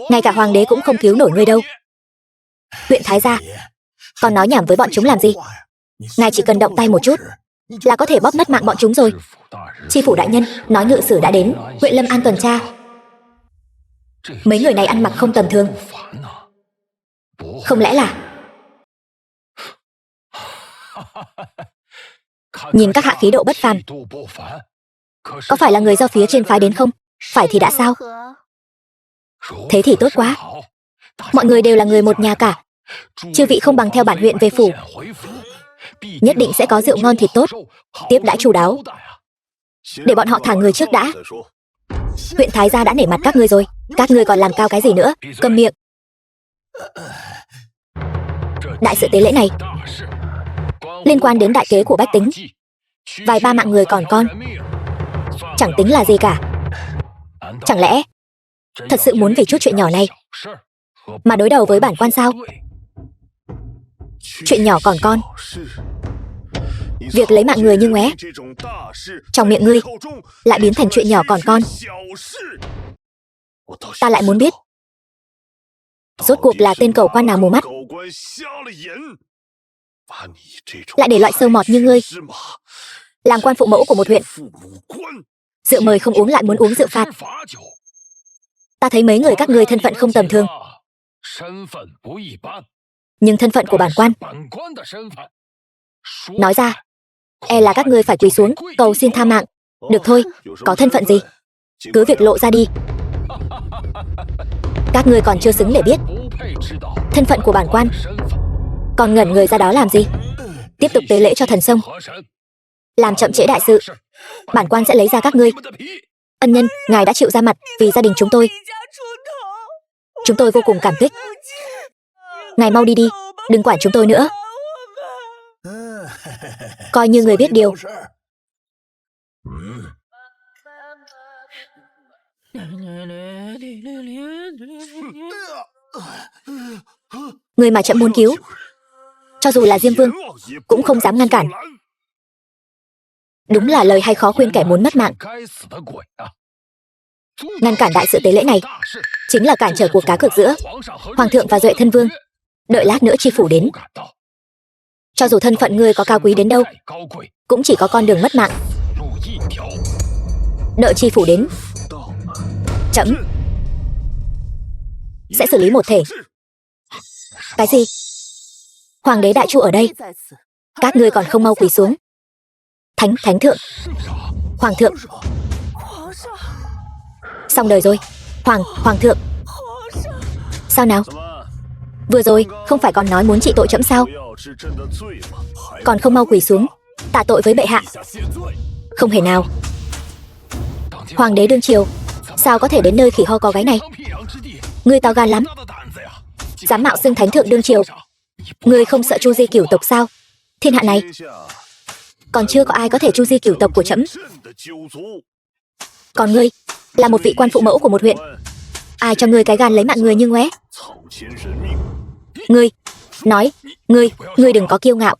ngay cả hoàng đế cũng không cứu nổi ngươi đâu. Huyện Thái gia còn nói nhảm với bọn chúng làm gì? Ngài chỉ cần động tay một chút là có thể bóp mất mạng bọn chúng rồi. Tri phủ đại nhân nói ngự sử đã đến huyện Lâm An tuần tra. Mấy người này ăn mặc không tầm thường. Không lẽ là... Nhìn các hạ khí độ bất phàm, có phải là người do phía trên phái đến không? Phải thì đã sao? Thế thì tốt quá. Mọi người đều là người một nhà cả. Chư vị không bằng theo bản huyện về phủ, nhất định sẽ có rượu ngon thịt tốt, tiếp đãi chu đáo. Để bọn họ thả người trước đã. Huyện Thái gia đã nể mặt các ngươi rồi, các ngươi còn làm cao cái gì nữa? Câm miệng. Đại sự tế lễ này liên quan đến đại kế của bách tính. Vài ba mạng người còn con chẳng tính là gì cả. Chẳng lẽ thật sự muốn vì chút chuyện nhỏ này mà đối đầu với bản quan sao? Chuyện nhỏ còn con, việc lấy mạng người như ngoé, trong miệng ngươi lại biến thành chuyện nhỏ còn con. Ta lại muốn biết, rốt cuộc là tên cẩu quan nào mù mắt, lại để loại sâu mọt như ngươi làm quan phụ mẫu của một huyện. Rượu mời không uống lại muốn uống rượu phạt. Ta thấy mấy người các ngươi thân phận không tầm thường, nhưng thân phận của bản quan, nói ra e là các ngươi phải quỳ xuống cầu xin tha mạng. Được thôi, có thân phận gì cứ việc lộ ra đi. Các ngươi còn chưa xứng để biết thân phận của bản quan, còn ngẩn người ra đó làm gì? Tiếp tục tế lễ cho thần sông, làm chậm trễ đại sự, bản quan sẽ lấy ra các ngươi. Ân nhân, ngài đã chịu ra mặt vì gia đình chúng tôi. Chúng tôi vô cùng cảm kích. Ngài mau đi đi, đừng quản chúng tôi nữa. Coi như người biết điều. Người mà trẫm muốn cứu, cho dù là Diêm Vương cũng không dám ngăn cản. Đúng là lời hay khó khuyên kẻ muốn mất mạng. Ngăn cản đại sự tế lễ này chính là cản trở cuộc cá cược giữa Hoàng thượng và Duệ Thân Vương. Đợi lát nữa tri phủ đến, cho dù thân phận ngươi có cao quý đến đâu, cũng chỉ có con đường mất mạng. Đợi tri phủ đến, trẫm sẽ xử lý một thể. Cái gì? Hoàng đế đại chu ở đây, các ngươi còn không mau quỳ xuống. Thánh thượng, hoàng thượng. Xong đời rồi. Hoàng thượng. Sao nào? Vừa rồi không phải còn nói muốn trị tội trẫm sao? Còn không mau quỳ xuống tạ tội với bệ hạ. Không hề nào. Hoàng đế đương triều sao có thể đến nơi khỉ ho có gáy này? Ngươi to gan lắm, dám mạo xưng thánh thượng đương triều. Ngươi không sợ chu di cửu tộc sao? Thiên hạ này còn chưa có ai có thể chu di cửu tộc của trẫm. Còn ngươi là một vị quan phụ mẫu của một huyện, ai cho ngươi cái gan lấy mạng người như ngoé? Ngươi nói, ngươi đừng có kiêu ngạo.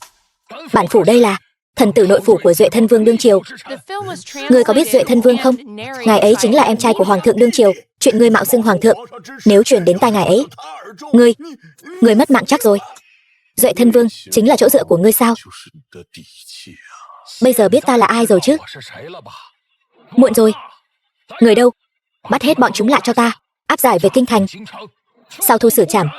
Bản phủ đây là thần tử nội phủ của Duệ Thân Vương đương triều. Ngươi có biết Duệ Thân Vương không? Ngài ấy chính là em trai của Hoàng thượng đương triều. Chuyện ngươi mạo xưng Hoàng thượng nếu truyền đến tai ngài ấy, ngươi mất mạng chắc rồi. Duệ Thân Vương chính là chỗ dựa của ngươi sao? Bây giờ biết ta là ai rồi chứ? Muộn rồi. Người đâu? Bắt hết bọn chúng lại cho ta, áp giải về kinh thành, sau thu xử trảm.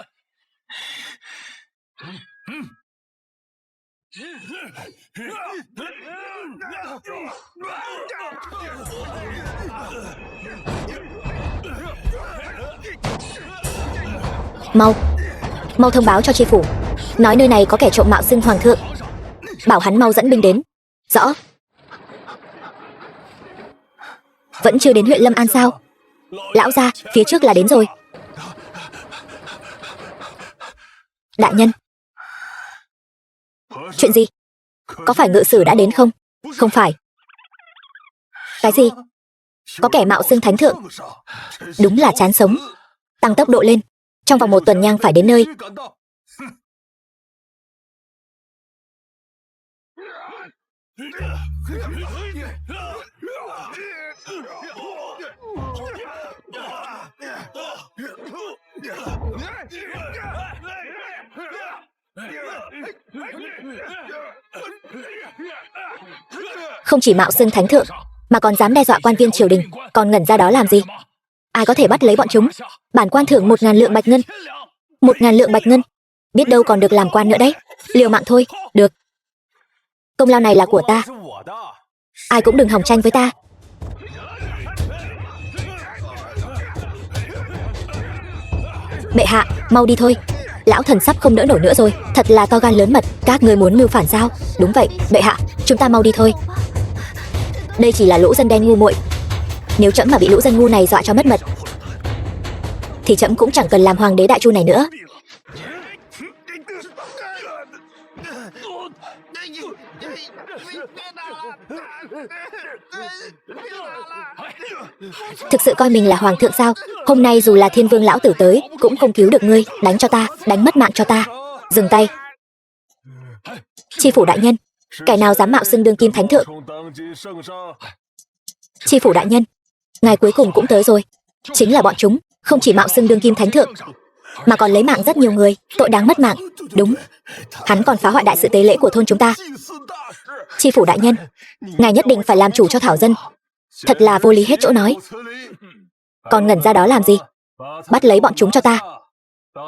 Mau thông báo cho tri phủ, nói nơi này có kẻ trộm mạo xưng hoàng thượng, bảo hắn mau dẫn binh đến. Rõ. Vẫn chưa đến huyện Lâm An sao? Lão gia, phía trước là đến rồi. Đại nhân. Chuyện gì? Có phải ngự sử đã đến không? Không phải. Cái gì? Có kẻ mạo xưng thánh thượng. Đúng là chán sống. Tăng tốc độ lên, trong vòng 1 tuần nhang phải đến nơi. Không chỉ mạo xưng thánh thượng mà còn dám đe dọa quan viên triều đình, còn ngẩn ra đó làm gì? Ai có thể bắt lấy bọn chúng? Bản quan thưởng 1000 lượng bạch ngân. 1000 lượng bạch ngân, biết đâu còn được làm quan nữa đấy. Liều mạng thôi. Được, công lao này là của ta, ai cũng đừng hòng tranh với ta. Bệ hạ, mau đi thôi, lão thần sắp không đỡ nổi nữa rồi. Thật là to gan lớn mật, các ngươi muốn mưu phản sao? Đúng vậy, bệ hạ, chúng ta mau đi thôi. Đây chỉ là lũ dân đen ngu muội. Nếu trẫm mà bị lũ dân ngu này dọa cho mất mật, thì trẫm cũng chẳng cần làm hoàng đế đại chu này nữa. Thực sự coi mình là hoàng thượng sao? Hôm nay dù là Thiên Vương lão tử tới cũng không cứu được ngươi. Đánh cho ta, đánh mất mạng cho ta. Dừng tay. Tri phủ đại nhân, kẻ nào dám mạo xưng đương kim thánh thượng? Tri phủ đại nhân, ngài cuối cùng cũng tới rồi. Chính là bọn chúng, không chỉ mạo xưng đương kim thánh thượng, mà còn lấy mạng rất nhiều người, tội đáng mất mạng. Đúng, hắn còn phá hoại đại sự tế lễ của thôn chúng ta. Tri phủ đại nhân, ngài nhất định phải làm chủ cho thảo dân. Thật là vô lý hết chỗ nói. Còn ngẩn ra đó làm gì? Bắt lấy bọn chúng cho ta,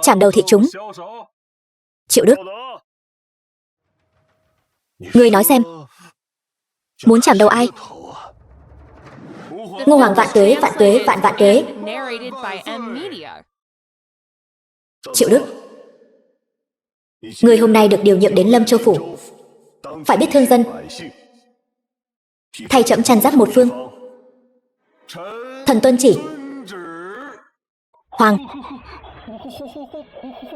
chảm đầu thị chúng. Triệu Đức, ngươi nói xem, muốn chảm đầu ai? Ngô Hoàng vạn tuế, vạn tuế, vạn vạn tuế. Narrated by M Media. Triệu Đức, ngươi hôm nay được điều nhiệm đến Lâm Châu phủ, phải biết thương dân, thay trẫm chăn dắt một phương. Thần tuân chỉ. Hoàng.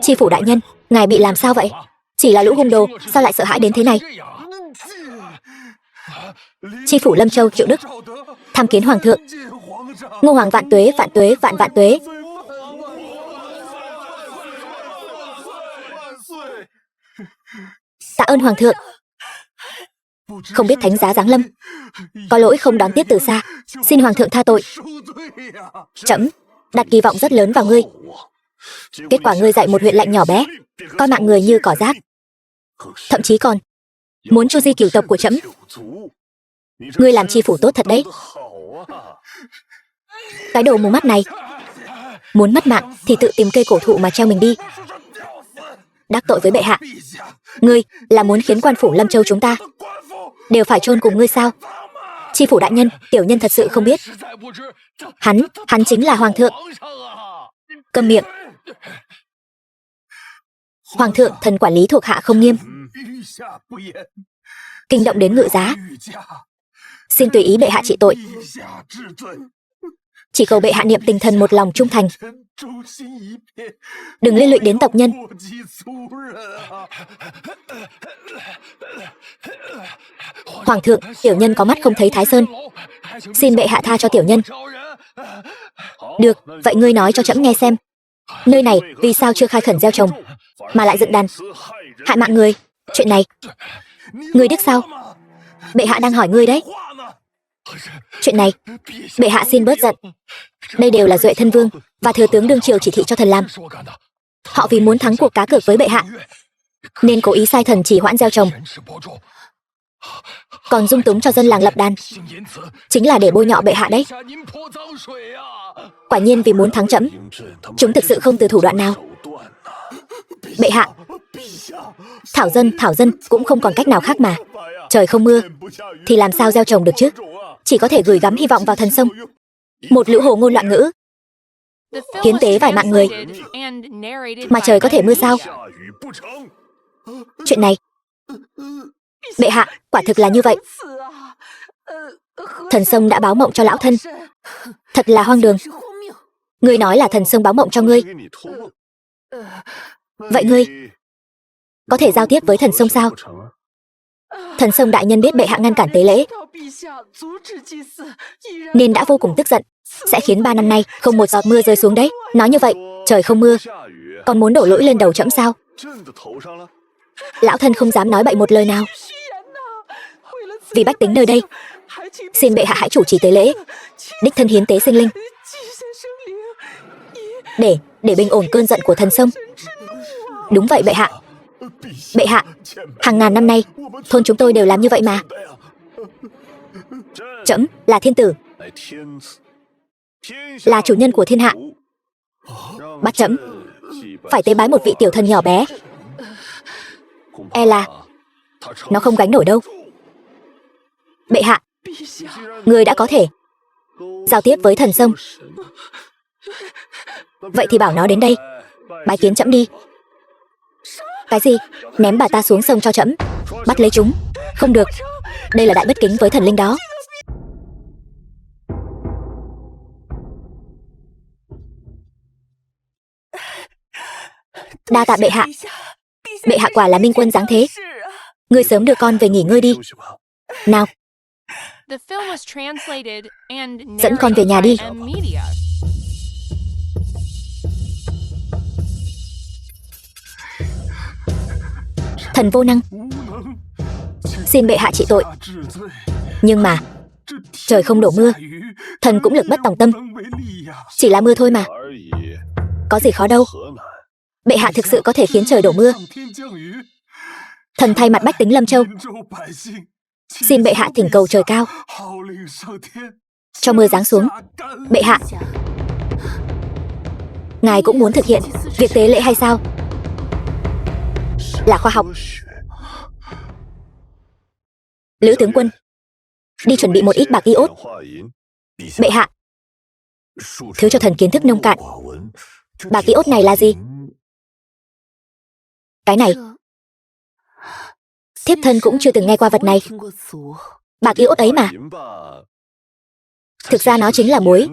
Tri phủ đại nhân, ngài bị làm sao vậy? Chỉ là lũ hung đồ, sao lại sợ hãi đến thế này? Tri phủ Lâm Châu Triệu Đức, tham kiến hoàng thượng. Ngô Hoàng vạn tuế, vạn tuế, vạn vạn tuế. Tạ ơn hoàng thượng. Không biết thánh giá giáng lâm, có lỗi không đón tiếp từ xa, xin hoàng thượng tha tội. Trẫm đặt kỳ vọng rất lớn vào ngươi. Kết quả ngươi dạy một huyện lệnh nhỏ bé, coi mạng người như cỏ rác, thậm chí còn muốn chu di cửu tộc của trẫm. Ngươi làm tri phủ tốt thật đấy. Cái đồ mù mắt này, muốn mất mạng thì tự tìm cây cổ thụ mà treo mình đi. Đắc tội với bệ hạ, ngươi là muốn khiến quan phủ Lâm Châu chúng ta đều phải chôn cùng ngươi sao? Tri phủ đại nhân, tiểu nhân thật sự không biết. Hắn chính là hoàng thượng. Câm miệng. Hoàng thượng, thần quản lý thuộc hạ không nghiêm, kinh động đến ngự giá, xin tùy ý bệ hạ trị tội. Chỉ cầu bệ hạ niệm tình thần một lòng trung thành, đừng liên lụy đến tộc nhân. Hoàng thượng, tiểu nhân có mắt không thấy Thái Sơn, xin bệ hạ tha cho tiểu nhân. Được, vậy ngươi nói cho trẫm nghe xem, nơi này vì sao chưa khai khẩn gieo trồng mà lại dựng đàn hại mạng người? Chuyện này ngươi biết sao? Bệ hạ đang hỏi ngươi đấy. Chuyện này bệ hạ xin bớt giận. Đây đều là Duệ thân vương và thừa tướng đương triều chỉ thị cho thần làm. Họ vì muốn thắng cuộc cá cược với bệ hạ nên cố ý sai thần chỉ hoãn gieo trồng, còn dung túng cho dân làng lập đàn, chính là để bôi nhọ bệ hạ đấy. Quả nhiên vì muốn thắng trẫm, chúng thực sự không từ thủ đoạn nào. Bệ hạ, thảo dân cũng không còn cách nào khác mà. Trời không mưa thì làm sao gieo trồng được chứ? Chỉ có thể gửi gắm hy vọng vào thần sông. Một lũ hồ ngôn loạn ngữ, hiến tế vài mạng người mà trời có thể mưa sao? Chuyện này, bệ hạ, quả thực là như vậy. Thần sông đã báo mộng cho lão thân. Thật là hoang đường. Ngươi nói là thần sông báo mộng cho ngươi. Vậy ngươi có thể giao tiếp với thần sông sao? Thần sông đại nhân biết bệ hạ ngăn cản tế lễ nên đã vô cùng tức giận, sẽ khiến 3 năm nay không một giọt mưa rơi xuống đấy. Nói như vậy, trời không mưa còn muốn đổ lỗi lên đầu trẫm sao? Lão thân không dám nói bậy một lời nào. Vì bách tính nơi đây, xin bệ hạ hãy chủ trì tế lễ, đích thân hiến tế sinh linh, để bình ổn cơn giận của thần sông. Đúng vậy bệ hạ. Bệ hạ, hàng ngàn năm nay thôn chúng tôi đều làm như vậy mà. Trẫm là thiên tử, là chủ nhân của thiên hạ, bắt trẫm phải tế bái một vị tiểu thần nhỏ bé, e là nó không gánh nổi đâu. Bệ hạ, người đã có thể giao tiếp với thần sông, vậy thì bảo nó đến đây bái kiến trẫm đi. Cái gì? Ném bà ta xuống sông cho trẫm bắt lấy chúng? Không được, đây là đại bất kính với thần linh đó. Đa tạ bệ hạ. Bệ hạ quả là minh quân giáng thế. Ngươi sớm đưa con về nghỉ ngơi đi. Nào, The film was translated and dẫn con về narrated nhà by đi. M Media. Thần vô năng, xin bệ hạ trị tội. Nhưng mà trời không đổ mưa, thần cũng lực bất tòng tâm. Chỉ là mưa thôi mà, có gì khó đâu. Bệ hạ thực sự có thể khiến trời đổ mưa. Thần thay mặt bách tính Lâm Châu, xin bệ hạ thỉnh cầu trời cao cho mưa giáng xuống. Bệ hạ, ngài cũng muốn thực hiện việc tế lễ hay sao? Là khoa học. Lữ tướng quân, đi chuẩn bị một ít bạc iốt. Bệ hạ, thứ cho thần kiến thức nông cạn. Bạc iốt này là gì? Cái này, thiếp thân cũng chưa từng nghe qua vật này. Bạc iốt ấy mà. Thực ra nó chính là muối.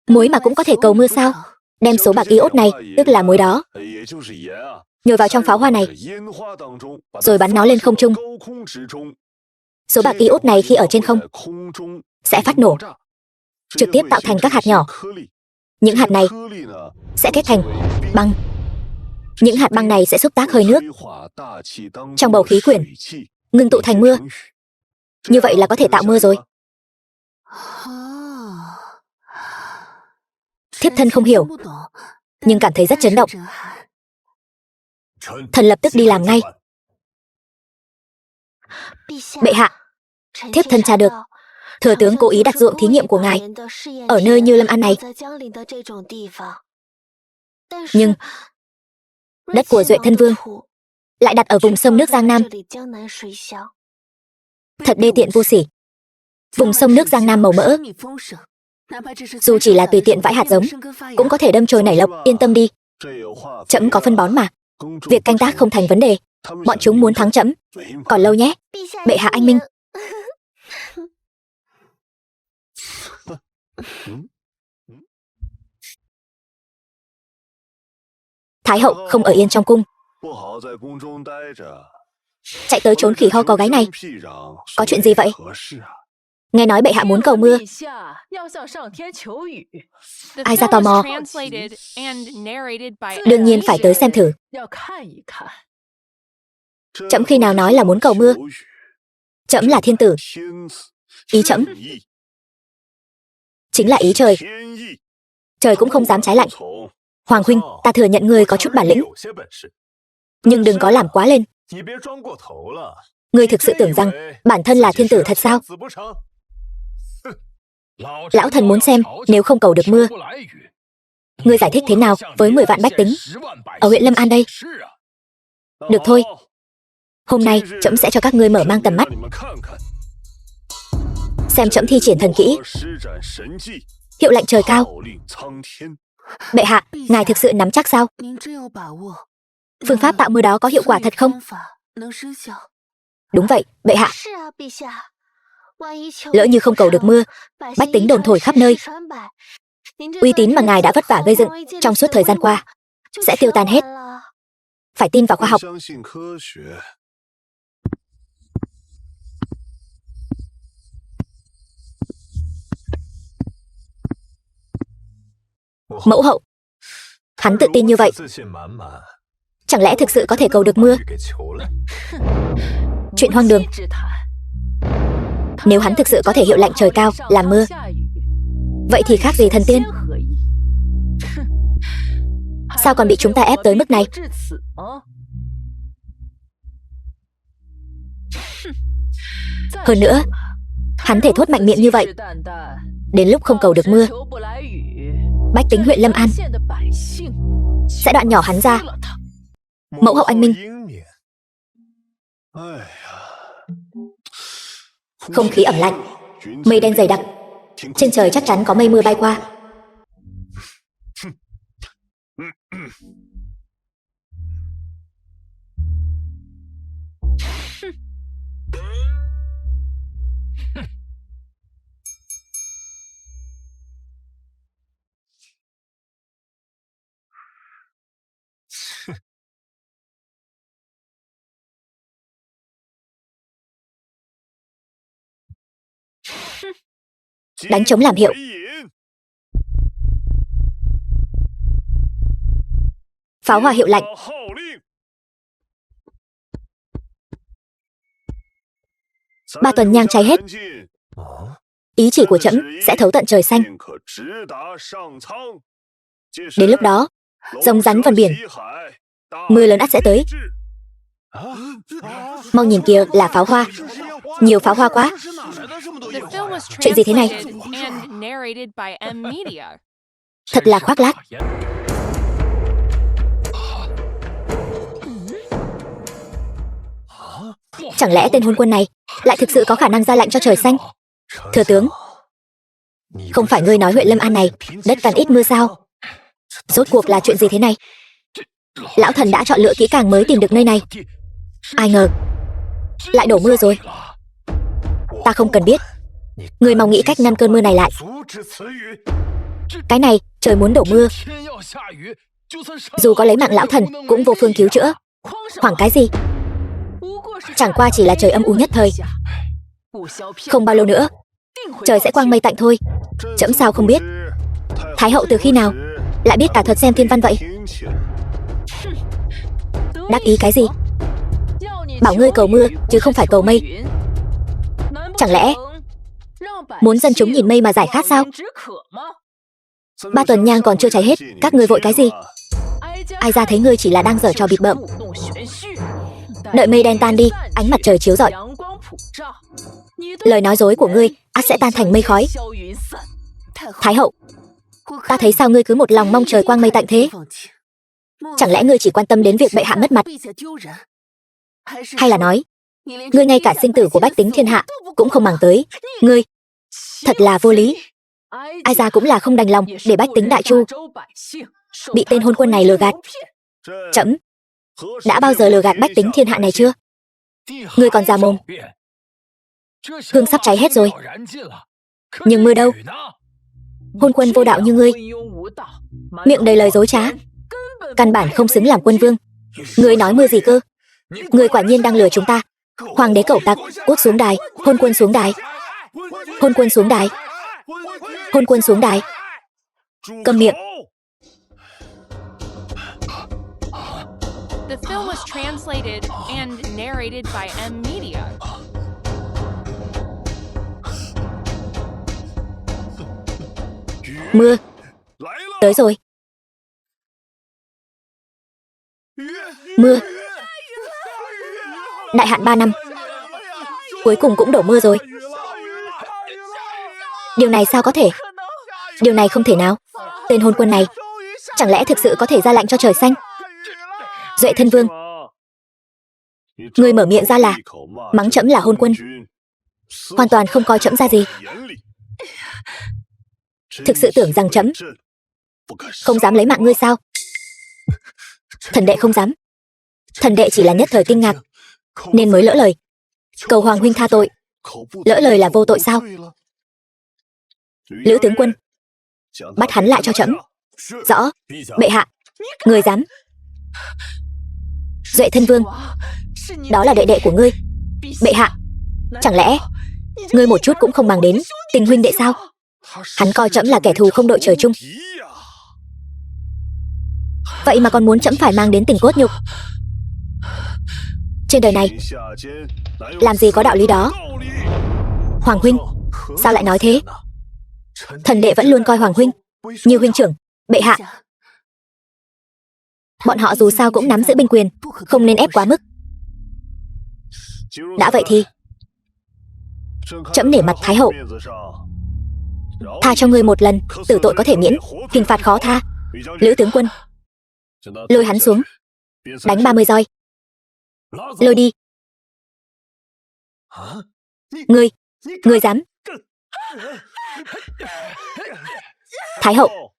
Muối mà cũng có thể cầu mưa sao? Đem số bạc iốt này, tức là muối đó, nhồi vào trong pháo hoa này, rồi bắn nó lên không trung. Số bạc iốt này khi ở trên không sẽ phát nổ, trực tiếp tạo thành các hạt nhỏ. Những hạt này sẽ kết thành băng. Những hạt băng này sẽ xúc tác hơi nước trong bầu khí quyển, ngưng tụ thành mưa. Như vậy là có thể tạo mưa rồi. Thiếp thân không hiểu, nhưng cảm thấy rất chấn động. Thần lập tức đi làm ngay. Bệ hạ, thiếp thân tra được, thừa tướng cố ý đặt ruộng thí nghiệm của ngài ở nơi Như Lâm An này. Nhưng đất của Duệ Thân Vương lại đặt ở vùng sông nước Giang Nam. Thật đê tiện vô sỉ. Vùng sông nước Giang Nam màu mỡ, dù chỉ là tùy tiện vãi hạt giống, cũng có thể đâm chồi nảy lộc. Yên tâm đi, trẫm có phân bón mà. Việc canh tác không thành vấn đề. Bọn chúng muốn thắng trẫm còn lâu nhé. Bệ hạ anh minh. Thái hậu không ở yên trong cung, chạy tới trốn khỉ ho có gáy này. Có chuyện gì vậy? Nghe nói bệ hạ muốn cầu mưa. The Ai ra film tò was mò? translated and narrated by Đương nhiên M phải tới Media. xem thử. Trẫm khi nào nói là muốn cầu mưa? Trẫm là thiên tử. Ý trẫm chính là ý trời. Trời cũng không dám trái lạnh. Hoàng huynh, ta thừa nhận ngươi có chút bản lĩnh, nhưng đừng có làm quá lên. Ngươi thực sự tưởng rằng bản thân là thiên tử thật sao? Lão thần muốn xem nếu không cầu được mưa, ngươi giải thích thế nào với 10 vạn bách tính ở huyện Lâm An đây? Được thôi, hôm nay trẫm sẽ cho các ngươi mở mang tầm mắt, xem trẫm thi triển thần kỹ, hiệu lệnh trời cao. Bệ hạ, ngài thực sự nắm chắc sao? Phương pháp tạo mưa đó có hiệu quả thật không? Đúng vậy, bệ hạ. Lỡ như không cầu được mưa, bách tính đồn thổi khắp nơi, uy tín mà ngài đã vất vả gây dựng trong suốt thời gian qua sẽ tiêu tan hết. Phải tin vào khoa học. Mẫu hậu, hắn tự tin như vậy, chẳng lẽ thực sự có thể cầu được mưa? Chuyện hoang đường. Nếu hắn thực sự có thể hiệu lệnh trời cao làm mưa, vậy thì khác gì thần tiên? Sao còn bị chúng ta ép tới mức này? Hơn nữa, hắn thể thốt mạnh miệng như vậy, đến lúc không cầu được mưa, bách tính huyện Lâm An sẽ đoạn nhỏ hắn ra. Mẫu hậu anh minh. Không khí ẩm lạnh, mây đen dày đặc, trên trời chắc chắn có mây mưa bay qua. Đánh trống làm hiệu. Pháo hoa hiệu lệnh. Ba tuần nhang cháy hết. Ý chỉ của trẫm sẽ thấu tận trời xanh. Đến lúc đó, rồng rắn vần biển, mưa lớn ắt sẽ tới. Mau nhìn kìa, là pháo hoa. Nhiều pháo hoa quá. The film was Chuyện gì thế này? translated and narrated by M Media. Thật là khoác lác. Chẳng lẽ tên hôn quân này lại thực sự có khả năng ra lệnh cho trời xanh? Thừa tướng, không phải ngươi nói huyện Lâm An này đất cằn ít mưa sao? Rốt cuộc là chuyện gì thế này? Lão thần đã chọn lựa kỹ càng mới tìm được nơi này. Ai ngờ lại đổ mưa rồi. Ta không cần biết. Ngươi mau nghĩ cách ngăn cơn mưa này lại. Cái này trời muốn đổ mưa, dù có lấy mạng lão thần cũng vô phương cứu chữa. Hoảng cái gì? Chẳng qua chỉ là trời âm u nhất thời. Không bao lâu nữa trời sẽ quang mây tạnh thôi. Trẫm sao không biết? Thái hậu từ khi nào lại biết cả thuật xem thiên văn vậy? Đắc ý cái gì? Bảo ngươi cầu mưa chứ không phải cầu mây. Chẳng lẽ muốn dân chúng nhìn mây mà giải khát sao? Ba tuần nhang còn chưa cháy hết, các ngươi vội cái gì? Ai ra thấy ngươi chỉ là đang giở trò bịp bợm. Đợi mây đen tan đi, ánh mặt trời chiếu rọi, lời nói dối của ngươi ắt sẽ tan thành mây khói. Thái hậu, ta thấy sao ngươi cứ một lòng mong trời quang mây tạnh thế? Chẳng lẽ ngươi chỉ quan tâm đến việc bệ hạ mất mặt? Hay là nói ngươi ngay cả sinh tử của bách tính thiên hạ cũng không màng tới? Ngươi thật là vô lý. Ai ra cũng là không đành lòng để bách tính Đại Chu bị tên hôn quân này lừa gạt. Trẫm đã bao giờ lừa gạt bách tính thiên hạ này chưa? Ngươi còn già mồm. Hương sắp cháy hết rồi, nhưng mưa đâu? Hôn quân vô đạo như ngươi, miệng đầy lời dối trá, căn bản không xứng làm quân vương. Ngươi nói mưa gì cơ? Ngươi quả nhiên đang lừa chúng ta. Hoàng đế cẩu tặc, cút xuống đài. Hôn quân xuống đài. Hôn quân xuống đài. Hôn quân xuống đài. Câm miệng. The film was translated and narrated by M Media. Mưa tới rồi. Mưa. Đại hạn 3 năm, cuối cùng cũng đổ mưa rồi. Điều này sao có thể? Điều này không thể nào. Tên hôn quân này chẳng lẽ thực sự có thể ra lệnh cho trời xanh? Duệ thân vương, ngươi mở miệng ra là mắng trẫm là hôn quân, hoàn toàn không coi trẫm ra gì. Thực sự tưởng rằng trẫm không dám lấy mạng ngươi sao? Thần đệ không dám. Thần đệ chỉ là nhất thời kinh ngạc nên mới lỡ lời. Cầu hoàng huynh tha tội. Lỡ lời là vô tội sao? Lữ tướng quân, bắt hắn lại cho trẫm. Rõ. Bệ hạ. Ngươi dám? Duệ thân vương, đó là đệ đệ của ngươi. Bệ hạ, chẳng lẽ ngươi một chút cũng không màng đến tình huynh đệ sao? Hắn coi trẫm là kẻ thù không đội trời chung, vậy mà còn muốn trẫm phải mang đến tình cốt nhục. Trên đời này làm gì có đạo lý đó. Hoàng huynh, sao lại nói thế? Thần đệ vẫn luôn coi hoàng huynh như huynh trưởng. Bệ hạ, bọn họ dù sao cũng nắm giữ binh quyền, không nên ép quá mức. Đã vậy thì trẫm nể mặt Thái hậu, tha cho ngươi một lần, tử tội có thể miễn, hình phạt khó tha. Lữ tướng quân, lôi hắn xuống, đánh 30 roi. Lôi đi. Ngươi dám? Thái hậu,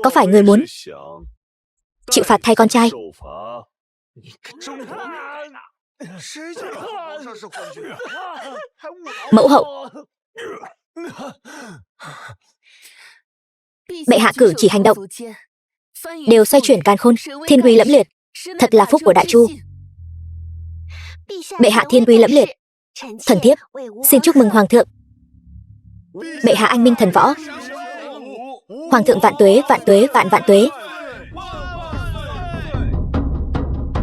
có phải ngươi muốn chịu phạt thay con trai? Mẫu hậu, bệ hạ cử chỉ hành động đều xoay chuyển càn khôn, thiên uy lẫm liệt, thật là phúc của Đại Chu. Bệ hạ thiên uy lẫm liệt, Thần thiếp xin chúc mừng hoàng thượng. Bệ hạ anh minh thần võ. Hoàng thượng vạn tuế, vạn tuế, vạn vạn tuế.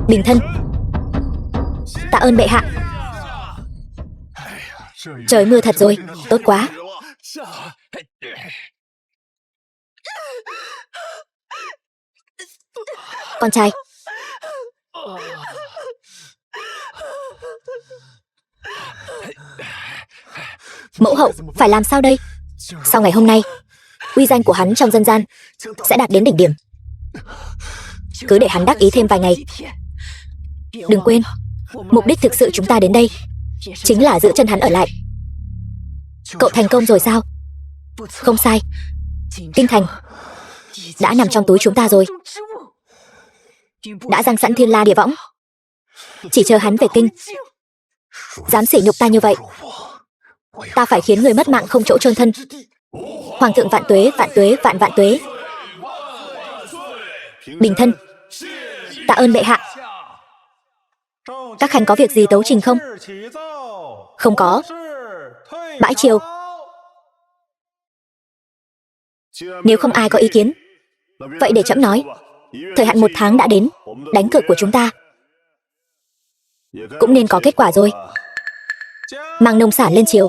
Bình thân. Tạ ơn bệ hạ. Trời mưa thật rồi, tốt quá. Con trai. Mẫu hậu, phải làm sao đây? Sau ngày hôm nay, uy danh của hắn trong dân gian sẽ đạt đến đỉnh điểm. Cứ để hắn đắc ý thêm vài ngày. Đừng quên, mục đích thực sự chúng ta đến đây chính là giữ chân hắn ở lại. Cậu thành công rồi sao? Không sai. Kinh thành đã nằm trong túi chúng ta rồi. Đã giăng sẵn thiên la địa võng, chỉ chờ hắn về kinh. Dám sỉ nhục ta như vậy, ta phải khiến người mất mạng không chỗ chôn thân. Hoàng thượng vạn tuế, vạn tuế, vạn vạn tuế. Bình thân. Tạ ơn bệ hạ. Các khanh có việc gì tấu trình không? Không có. Bãi triều. Nếu không ai có ý kiến, vậy để trẫm nói. Thời hạn 1 tháng đã đến, đánh cược của chúng ta cũng nên có kết quả rồi. Mang nông sản lên triều.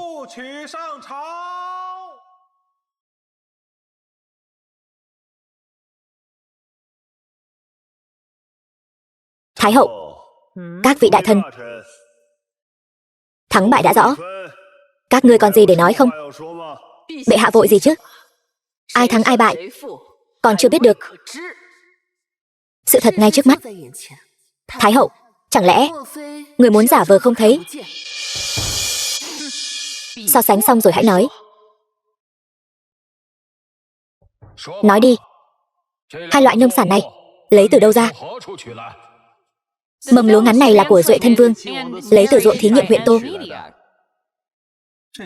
Thái hậu, các vị đại thần, thắng bại đã rõ. Các ngươi còn gì để nói không? Bệ hạ vội gì chứ? Ai thắng ai bại còn chưa biết được. Sự thật ngay trước mắt. Thái hậu, chẳng lẽ người muốn giả vờ không thấy? So sánh xong rồi hãy nói. Nói đi. 2 loại nông sản này lấy từ đâu ra? Mầm lúa ngắn này là của Duệ Thân Vương, lấy từ ruộng thí nghiệm huyện Tô.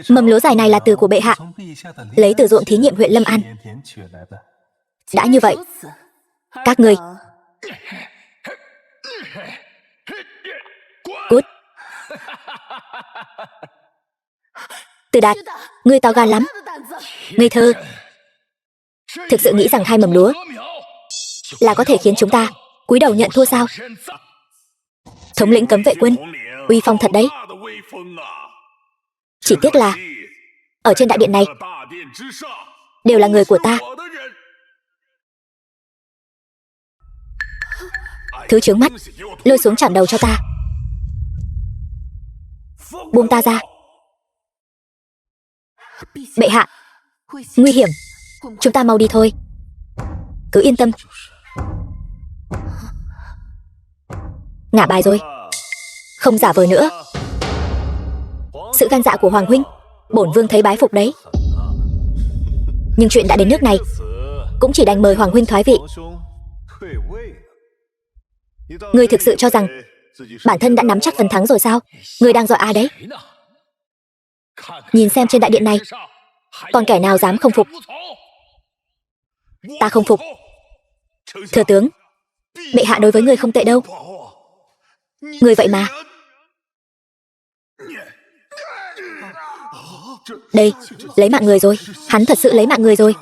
Mầm lúa dài này là từ của bệ hạ, lấy từ ruộng thí nghiệm huyện Lâm An. Đã như vậy, các ngươi cút. Từ Đạt, ngươi to gan lắm. Ngây thơ. Thực sự nghĩ rằng 2 mầm lúa là có thể khiến chúng ta cúi đầu nhận thua sao? Thống lĩnh cấm vệ quân, uy phong thật đấy. Chỉ tiếc là ở trên đại điện này đều là người của ta. Thứ chướng mắt, lôi xuống chạm đầu cho ta. Buông ta ra. Bệ hạ, nguy hiểm. Chúng ta mau đi thôi. Cứ yên tâm. Ngả bài rồi. Không giả vờ nữa. Sự gan dạ của Hoàng huynh, bổn vương thấy bái phục đấy. Nhưng chuyện đã đến nước này, cũng chỉ đành mời Hoàng huynh thoái vị. Ngươi thực sự cho rằng bản thân đã nắm chắc phần thắng rồi sao? Ngươi đang dọa ai đấy? Nhìn xem trên đại điện này, còn kẻ nào dám không phục? Ta không phục. Thừa tướng, bệ hạ đối với ngươi không tệ đâu. Ngươi vậy mà. Đây, lấy mạng người rồi. Hắn thật sự lấy mạng người rồi.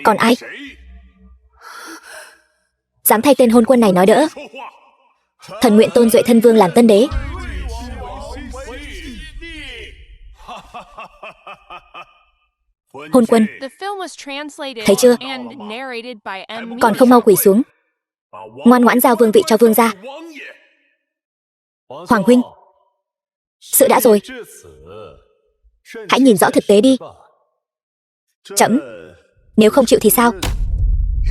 Còn ai dám thay tên hôn quân này nói đỡ? Thần nguyện tôn Duệ Thân Vương làm tân đế. Hôn quân, thấy chưa? Còn không mau quỳ xuống, ngoan ngoãn giao vương vị cho vương gia. Hoàng huynh, sự đã rồi. Hãy nhìn rõ thực tế đi. Trẫm nếu không chịu thì sao?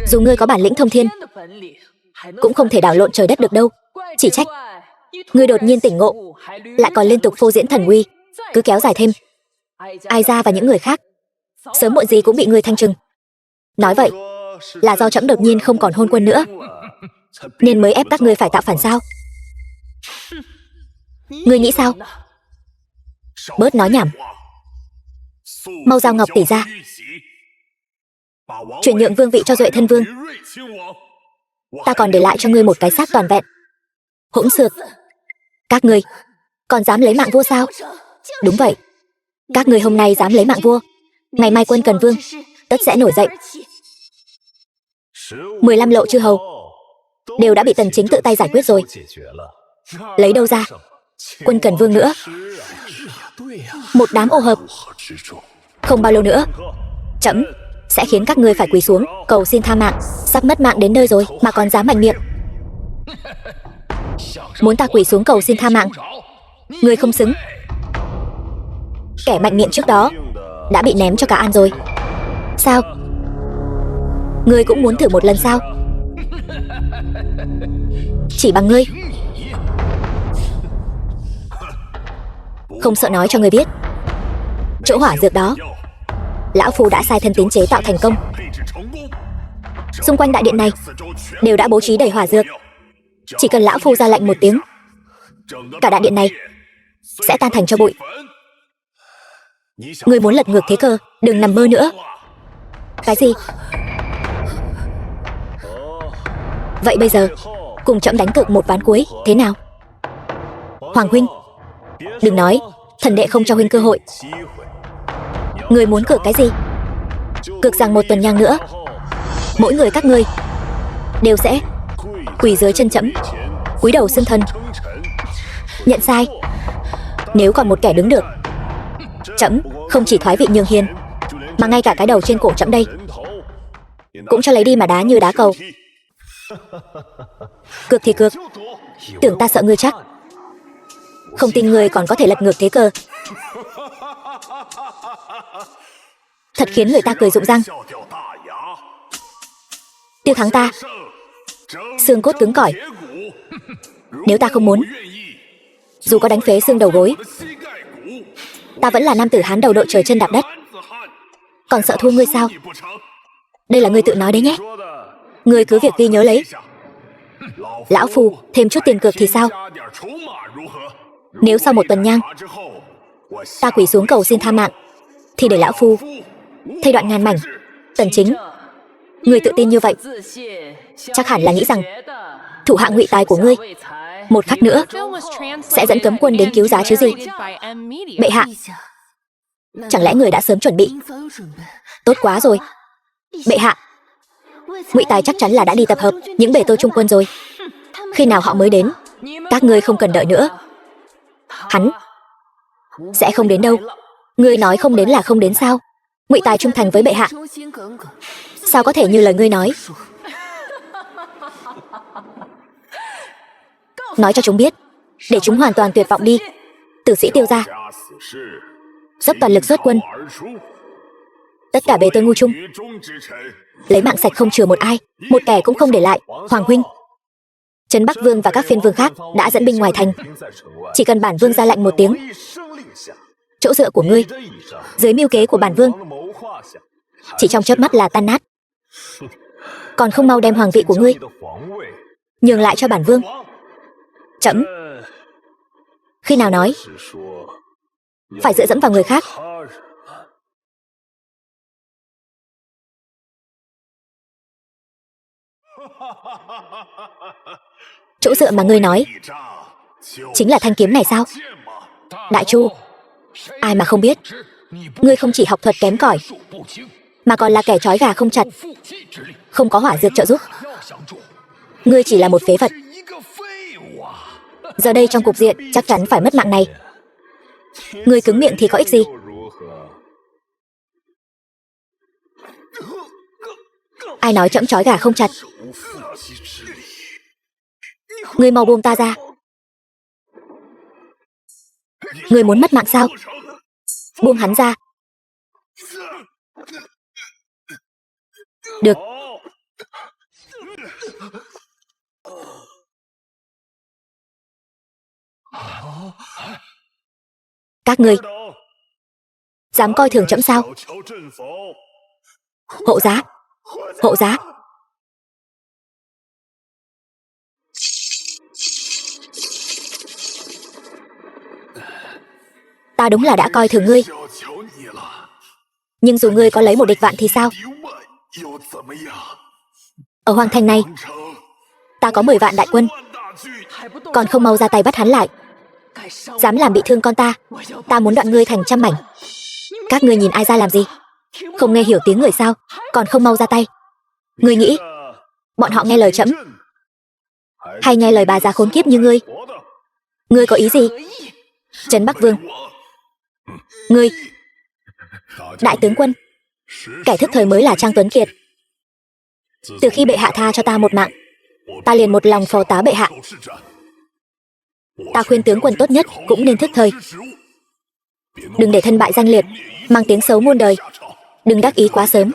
Dù ngươi có bản lĩnh thông thiên, cũng không thể đảo lộn trời đất được đâu. Chỉ trách ngươi đột nhiên tỉnh ngộ, lại còn liên tục phô diễn thần uy. Cứ kéo dài thêm, Ai Gia và những người khác sớm muộn gì cũng bị ngươi thanh trừng. Nói vậy là do trẫm đột nhiên không còn hôn quân nữa, nên mới ép các ngươi phải tạo phản sao? Ngươi nghĩ sao? Bớt nói nhảm, mau giao ngọc tỷ ra, chuyển nhượng vương vị cho Duệ Thân Vương. Ta còn để lại cho ngươi một cái xác toàn vẹn. Hỗn xược, Các ngươi còn dám lấy mạng vua sao? Đúng vậy. Các ngươi hôm nay dám lấy mạng vua, ngày mai quân Cần Vương tất sẽ nổi dậy. 15 lộ chư hầu đều đã bị Tần Chính tự tay giải quyết rồi. Lấy đâu ra quân Cần Vương nữa? Một đám ô hợp. Không bao lâu nữa, trẫm sẽ khiến các ngươi phải quỳ xuống cầu xin tha mạng. Sắp mất mạng đến nơi rồi mà còn dám mạnh miệng. Muốn ta quỳ xuống cầu xin tha mạng? Ngươi không xứng. Kẻ mạnh miệng trước đó đã bị ném cho cả An rồi. Sao? Ngươi cũng muốn thử một lần sao? Chỉ bằng ngươi? Không sợ nói cho ngươi biết, chỗ hỏa dược đó lão phu đã sai thân tín chế tạo thành công. Xung quanh đại điện này đều đã bố trí đầy hỏa dược. Chỉ cần lão phu ra lệnh một tiếng, cả đại điện này sẽ tan thành cho bụi. Ngươi muốn lật ngược thế cơ, đừng nằm mơ nữa. Cái gì? Vậy bây giờ cùng trẫm đánh cược một ván cuối, thế nào? Hoàng huynh, đừng nói, thần đệ không cho huynh cơ hội. Ngươi muốn cược cái gì? Cược rằng một tuần nhang nữa, mỗi người các ngươi đều sẽ quỳ dưới chân trẫm, cúi đầu xưng thần. Nhận sai. Nếu còn một kẻ đứng được, trẫm không chỉ thoái vị nhường hiền, mà ngay cả cái đầu trên cổ trẫm đây cũng cho lấy đi mà đá như đá cầu. Cược thì cược. Tưởng ta sợ ngươi chắc. Không tin ngươi còn có thể lật ngược thế cơ. Thật khiến người ta cười rụng răng. Tiêu thắng ta, xương cốt cứng cỏi. Nếu ta không muốn, dù có đánh phế xương đầu gối, ta vẫn là nam tử Hán đầu đội trời chân đạp đất. Còn sợ thua ngươi sao? Đây là ngươi tự nói đấy nhé. Ngươi cứ việc ghi nhớ lấy. Lão phu thêm chút tiền cược thì sao? Nếu sau một tuần nhang ta quỳ xuống cầu xin tha mạng, thì để lão phu thay đoạn ngàn mảnh. Tần Chính, ngươi tự tin như vậy, chắc hẳn là nghĩ rằng thủ hạ Ngụy Tài của ngươi một khắc nữa sẽ dẫn cấm quân đến cứu giá chứ gì. Bệ hạ, chẳng lẽ người đã sớm chuẩn bị? Tốt quá rồi. Bệ hạ, Ngụy Tài chắc chắn là đã đi tập hợp những bề tôi trung quân rồi. Khi nào họ mới đến? Các ngươi không cần đợi nữa. Hắn sẽ không đến đâu. Ngươi nói không đến là không đến sao? Ngụy Tài trung thành với bệ hạ, sao có thể như lời ngươi nói? Nói cho chúng biết, để chúng hoàn toàn tuyệt vọng đi. Tử sĩ Tiêu gia dốc toàn lực xuất quân, tất cả bề tôi ngu chung, lấy mạng sạch không chừa một ai, một kẻ cũng không để lại. Hoàng huynh, Trấn Bắc Vương và các phiên vương khác đã dẫn binh ngoài thành. Chỉ cần bản vương ra lệnh một tiếng, chỗ dựa của ngươi dưới mưu kế của bản vương chỉ trong chớp mắt là tan nát. Còn không mau đem hoàng vị của ngươi nhường lại cho bản vương? Trẫm khi nào nói phải dựa dẫm vào người khác? Chỗ dựa mà ngươi nói chính là thanh kiếm này sao? Đại Chu, ai mà không biết, ngươi không chỉ học thuật kém cỏi, mà còn là kẻ trói gà không chặt, không có hỏa dược trợ giúp. Ngươi chỉ là một phế vật. Giờ đây trong cục diện chắc chắn phải mất mạng này. Ngươi cứng miệng thì có ích gì? Ai nói trẫm trói gà không chặt? Ngươi mau buông ta ra. Ngươi muốn mất mạng sao? Buông hắn ra. Được. Các ngươi dám coi thường trẫm sao? Hộ giá, hộ giá. Ta đúng là đã coi thường ngươi, nhưng dù ngươi có lấy một địch vạn thì sao? Ở Hoàng Thành này ta có 10 vạn đại quân, còn không mau ra tay bắt hắn lại. Dám làm bị thương con ta muốn đoạn ngươi thành trăm mảnh. Các ngươi nhìn ai ra làm gì? Không nghe hiểu tiếng người sao? Còn không mau ra tay. Ngươi nghĩ bọn họ nghe lời trẫm hay nghe lời bà già khốn kiếp như ngươi? Ngươi có ý gì? Trấn Bắc Vương, ngươi, đại tướng quân, kẻ thức thời mới là Trang Tuấn Kiệt. Từ khi bệ hạ tha cho ta một mạng, ta liền một lòng phò tá bệ hạ. Ta khuyên tướng quân tốt nhất cũng nên thức thời, đừng để thân bại danh liệt, mang tiếng xấu muôn đời. Đừng đắc ý quá sớm.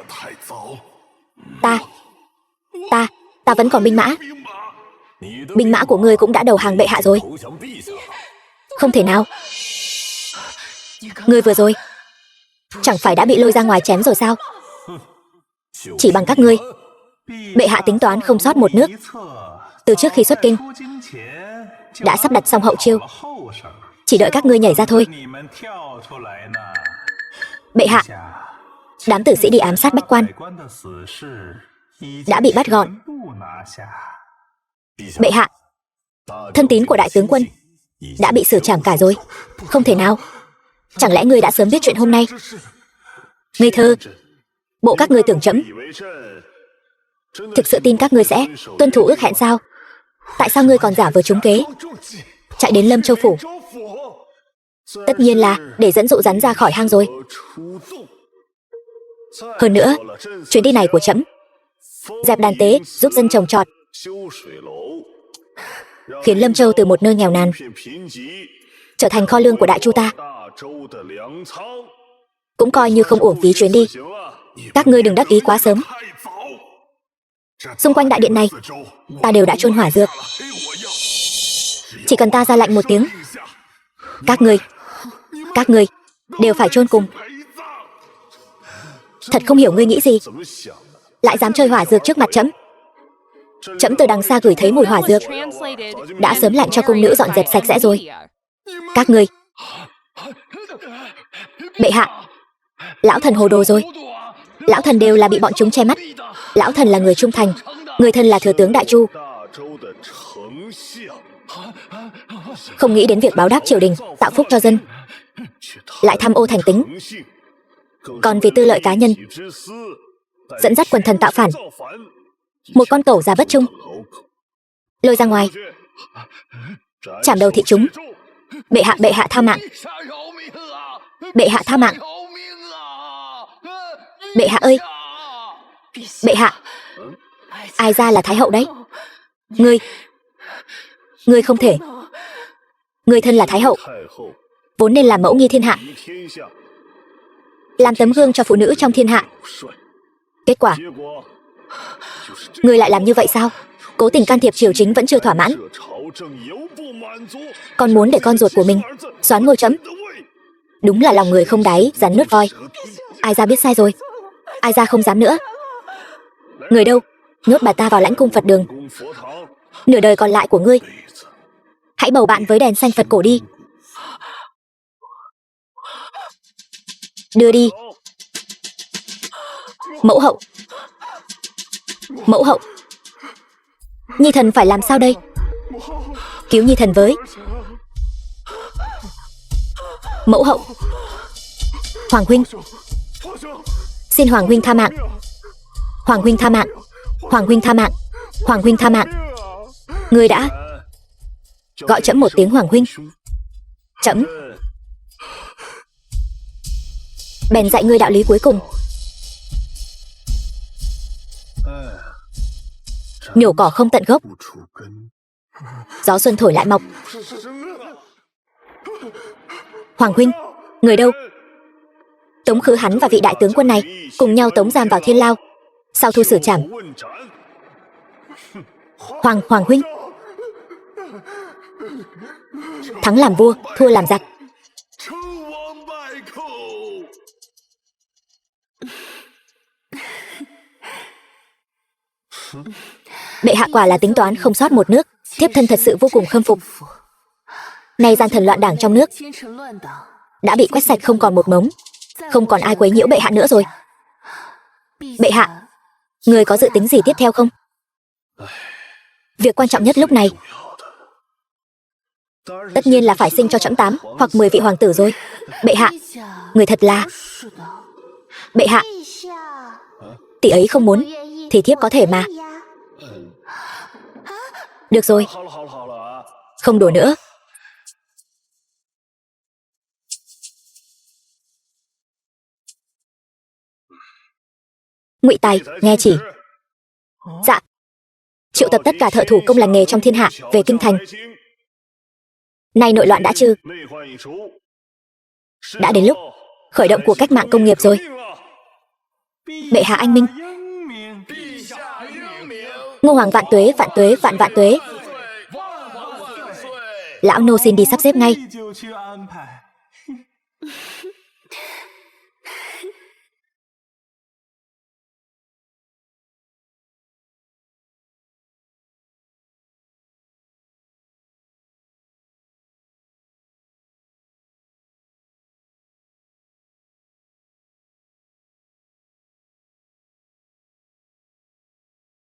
Ta vẫn còn binh mã. Binh mã của ngươi cũng đã đầu hàng bệ hạ rồi. Không thể nào. Ngươi vừa rồi chẳng phải đã bị lôi ra ngoài chém rồi sao? Chỉ bằng các ngươi, bệ hạ tính toán không sót một nước. Từ trước khi xuất kinh đã sắp đặt xong hậu chiêu, chỉ đợi các ngươi nhảy ra thôi. Bệ hạ, đám tử sĩ đi ám sát Bách Quan đã bị bắt gọn. Bệ hạ, thân tín của đại tướng quân đã bị xử trảm cả rồi. Không thể nào. Chẳng lẽ ngươi đã sớm biết chuyện hôm nay? Ngây thơ. Bộ các ngươi tưởng trẫm thực sự tin các ngươi sẽ tuân thủ ước hẹn sao? Tại sao ngươi còn giả vờ trúng kế, chạy đến Lâm Châu phủ? Tất nhiên là để dẫn dụ rắn ra khỏi hang rồi. Hơn nữa, chuyến đi này của trẫm dẹp đàn tế, giúp dân trồng trọt, khiến Lâm Châu từ một nơi nghèo nàn trở thành kho lương của Đại Chu ta, cũng coi như không uổng phí chuyến đi. Các ngươi đừng đắc ý quá sớm. Xung quanh đại điện này ta đều đã chôn hỏa dược. Chỉ cần ta ra lệnh một tiếng, các ngươi đều phải chôn cùng. Thật không hiểu ngươi nghĩ gì, lại dám chơi hỏa dược trước mặt trẫm. Trẫm từ đằng xa gửi thấy mùi hỏa dược, đã sớm lệnh cho cung nữ dọn dẹp sạch sẽ rồi. Các ngươi, bệ hạ, lão thần hồ đồ rồi. Lão thần đều là bị bọn chúng che mắt. Lão thần là người trung thành, người thân là thừa tướng Đại Chu, không nghĩ đến việc báo đáp triều đình, tạo phúc cho dân, lại tham ô thành tính, còn vì tư lợi cá nhân dẫn dắt quần thần tạo phản. Một con cẩu già bất trung, lôi ra ngoài, chảm đầu thị chúng. Bệ hạ tha mạng. Bệ hạ tha mạng. Bệ hạ ơi, bệ hạ. Ai ra là thái hậu đấy? Ngươi không thể. Ngươi thân là thái hậu, vốn nên làm mẫu nghi thiên hạ, làm tấm gương cho phụ nữ trong thiên hạ. Kết quả ngươi lại làm như vậy sao? Cố tình can thiệp triều chính vẫn chưa thỏa mãn, còn muốn để con ruột của mình soán ngôi trẫm. Đúng là lòng người không đáy, rắn nuốt voi. Ai ra biết sai rồi, ai ra không dám nữa. Người đâu, nhốt bà ta vào lãnh cung Phật đường. Nửa đời còn lại của ngươi hãy bầu bạn với đèn xanh Phật cổ đi. Đưa đi. Mẫu hậu, mẫu hậu, nhi thần phải làm sao đây? Cứu nhi thần với. Mẫu hậu, Hoàng huynh, xin Hoàng huynh tha mạng. Hoàng huynh tha mạng. Hoàng huynh tha mạng. Hoàng huynh tha mạng. Ngươi đã gọi trẫm một tiếng Hoàng huynh, trẫm bèn dạy ngươi đạo lý cuối cùng. Nhổ cỏ không tận gốc, gió xuân thổi lại mọc. Hoàng huynh, người đâu? Tống khứ hắn và vị đại tướng quân này cùng nhau tống giam vào thiên lao, sau thu xử trảm. Hoàng huynh, thắng làm vua, thua làm giặc. Bệ hạ quả là tính toán không sót một nước, thiếp thân thật sự vô cùng khâm phục. Nay gian thần loạn đảng trong nước đã bị quét sạch không còn một mống, không còn ai quấy nhiễu bệ hạ nữa rồi. Bệ hạ, người có dự tính gì tiếp theo không? Việc quan trọng nhất lúc này Tất nhiên là phải sinh cho trẫm 8 hoặc 10 vị hoàng tử rồi. Bệ hạ, người thật là... Bệ hạ, tỷ ấy không muốn thì thiếp có thể mà. Được rồi, không đùa nữa. Ngụy Tài, nghe chỉ. Dạ. Triệu tập tất cả thợ thủ công lành nghề trong thiên hạ về kinh thành. Nay nội loạn đã trừ, đã đến lúc khởi động cuộc cách mạng công nghiệp rồi. Bệ hạ anh minh. Ngô hoàng vạn tuế, vạn tuế, vạn vạn tuế. Lão nô xin đi sắp xếp ngay.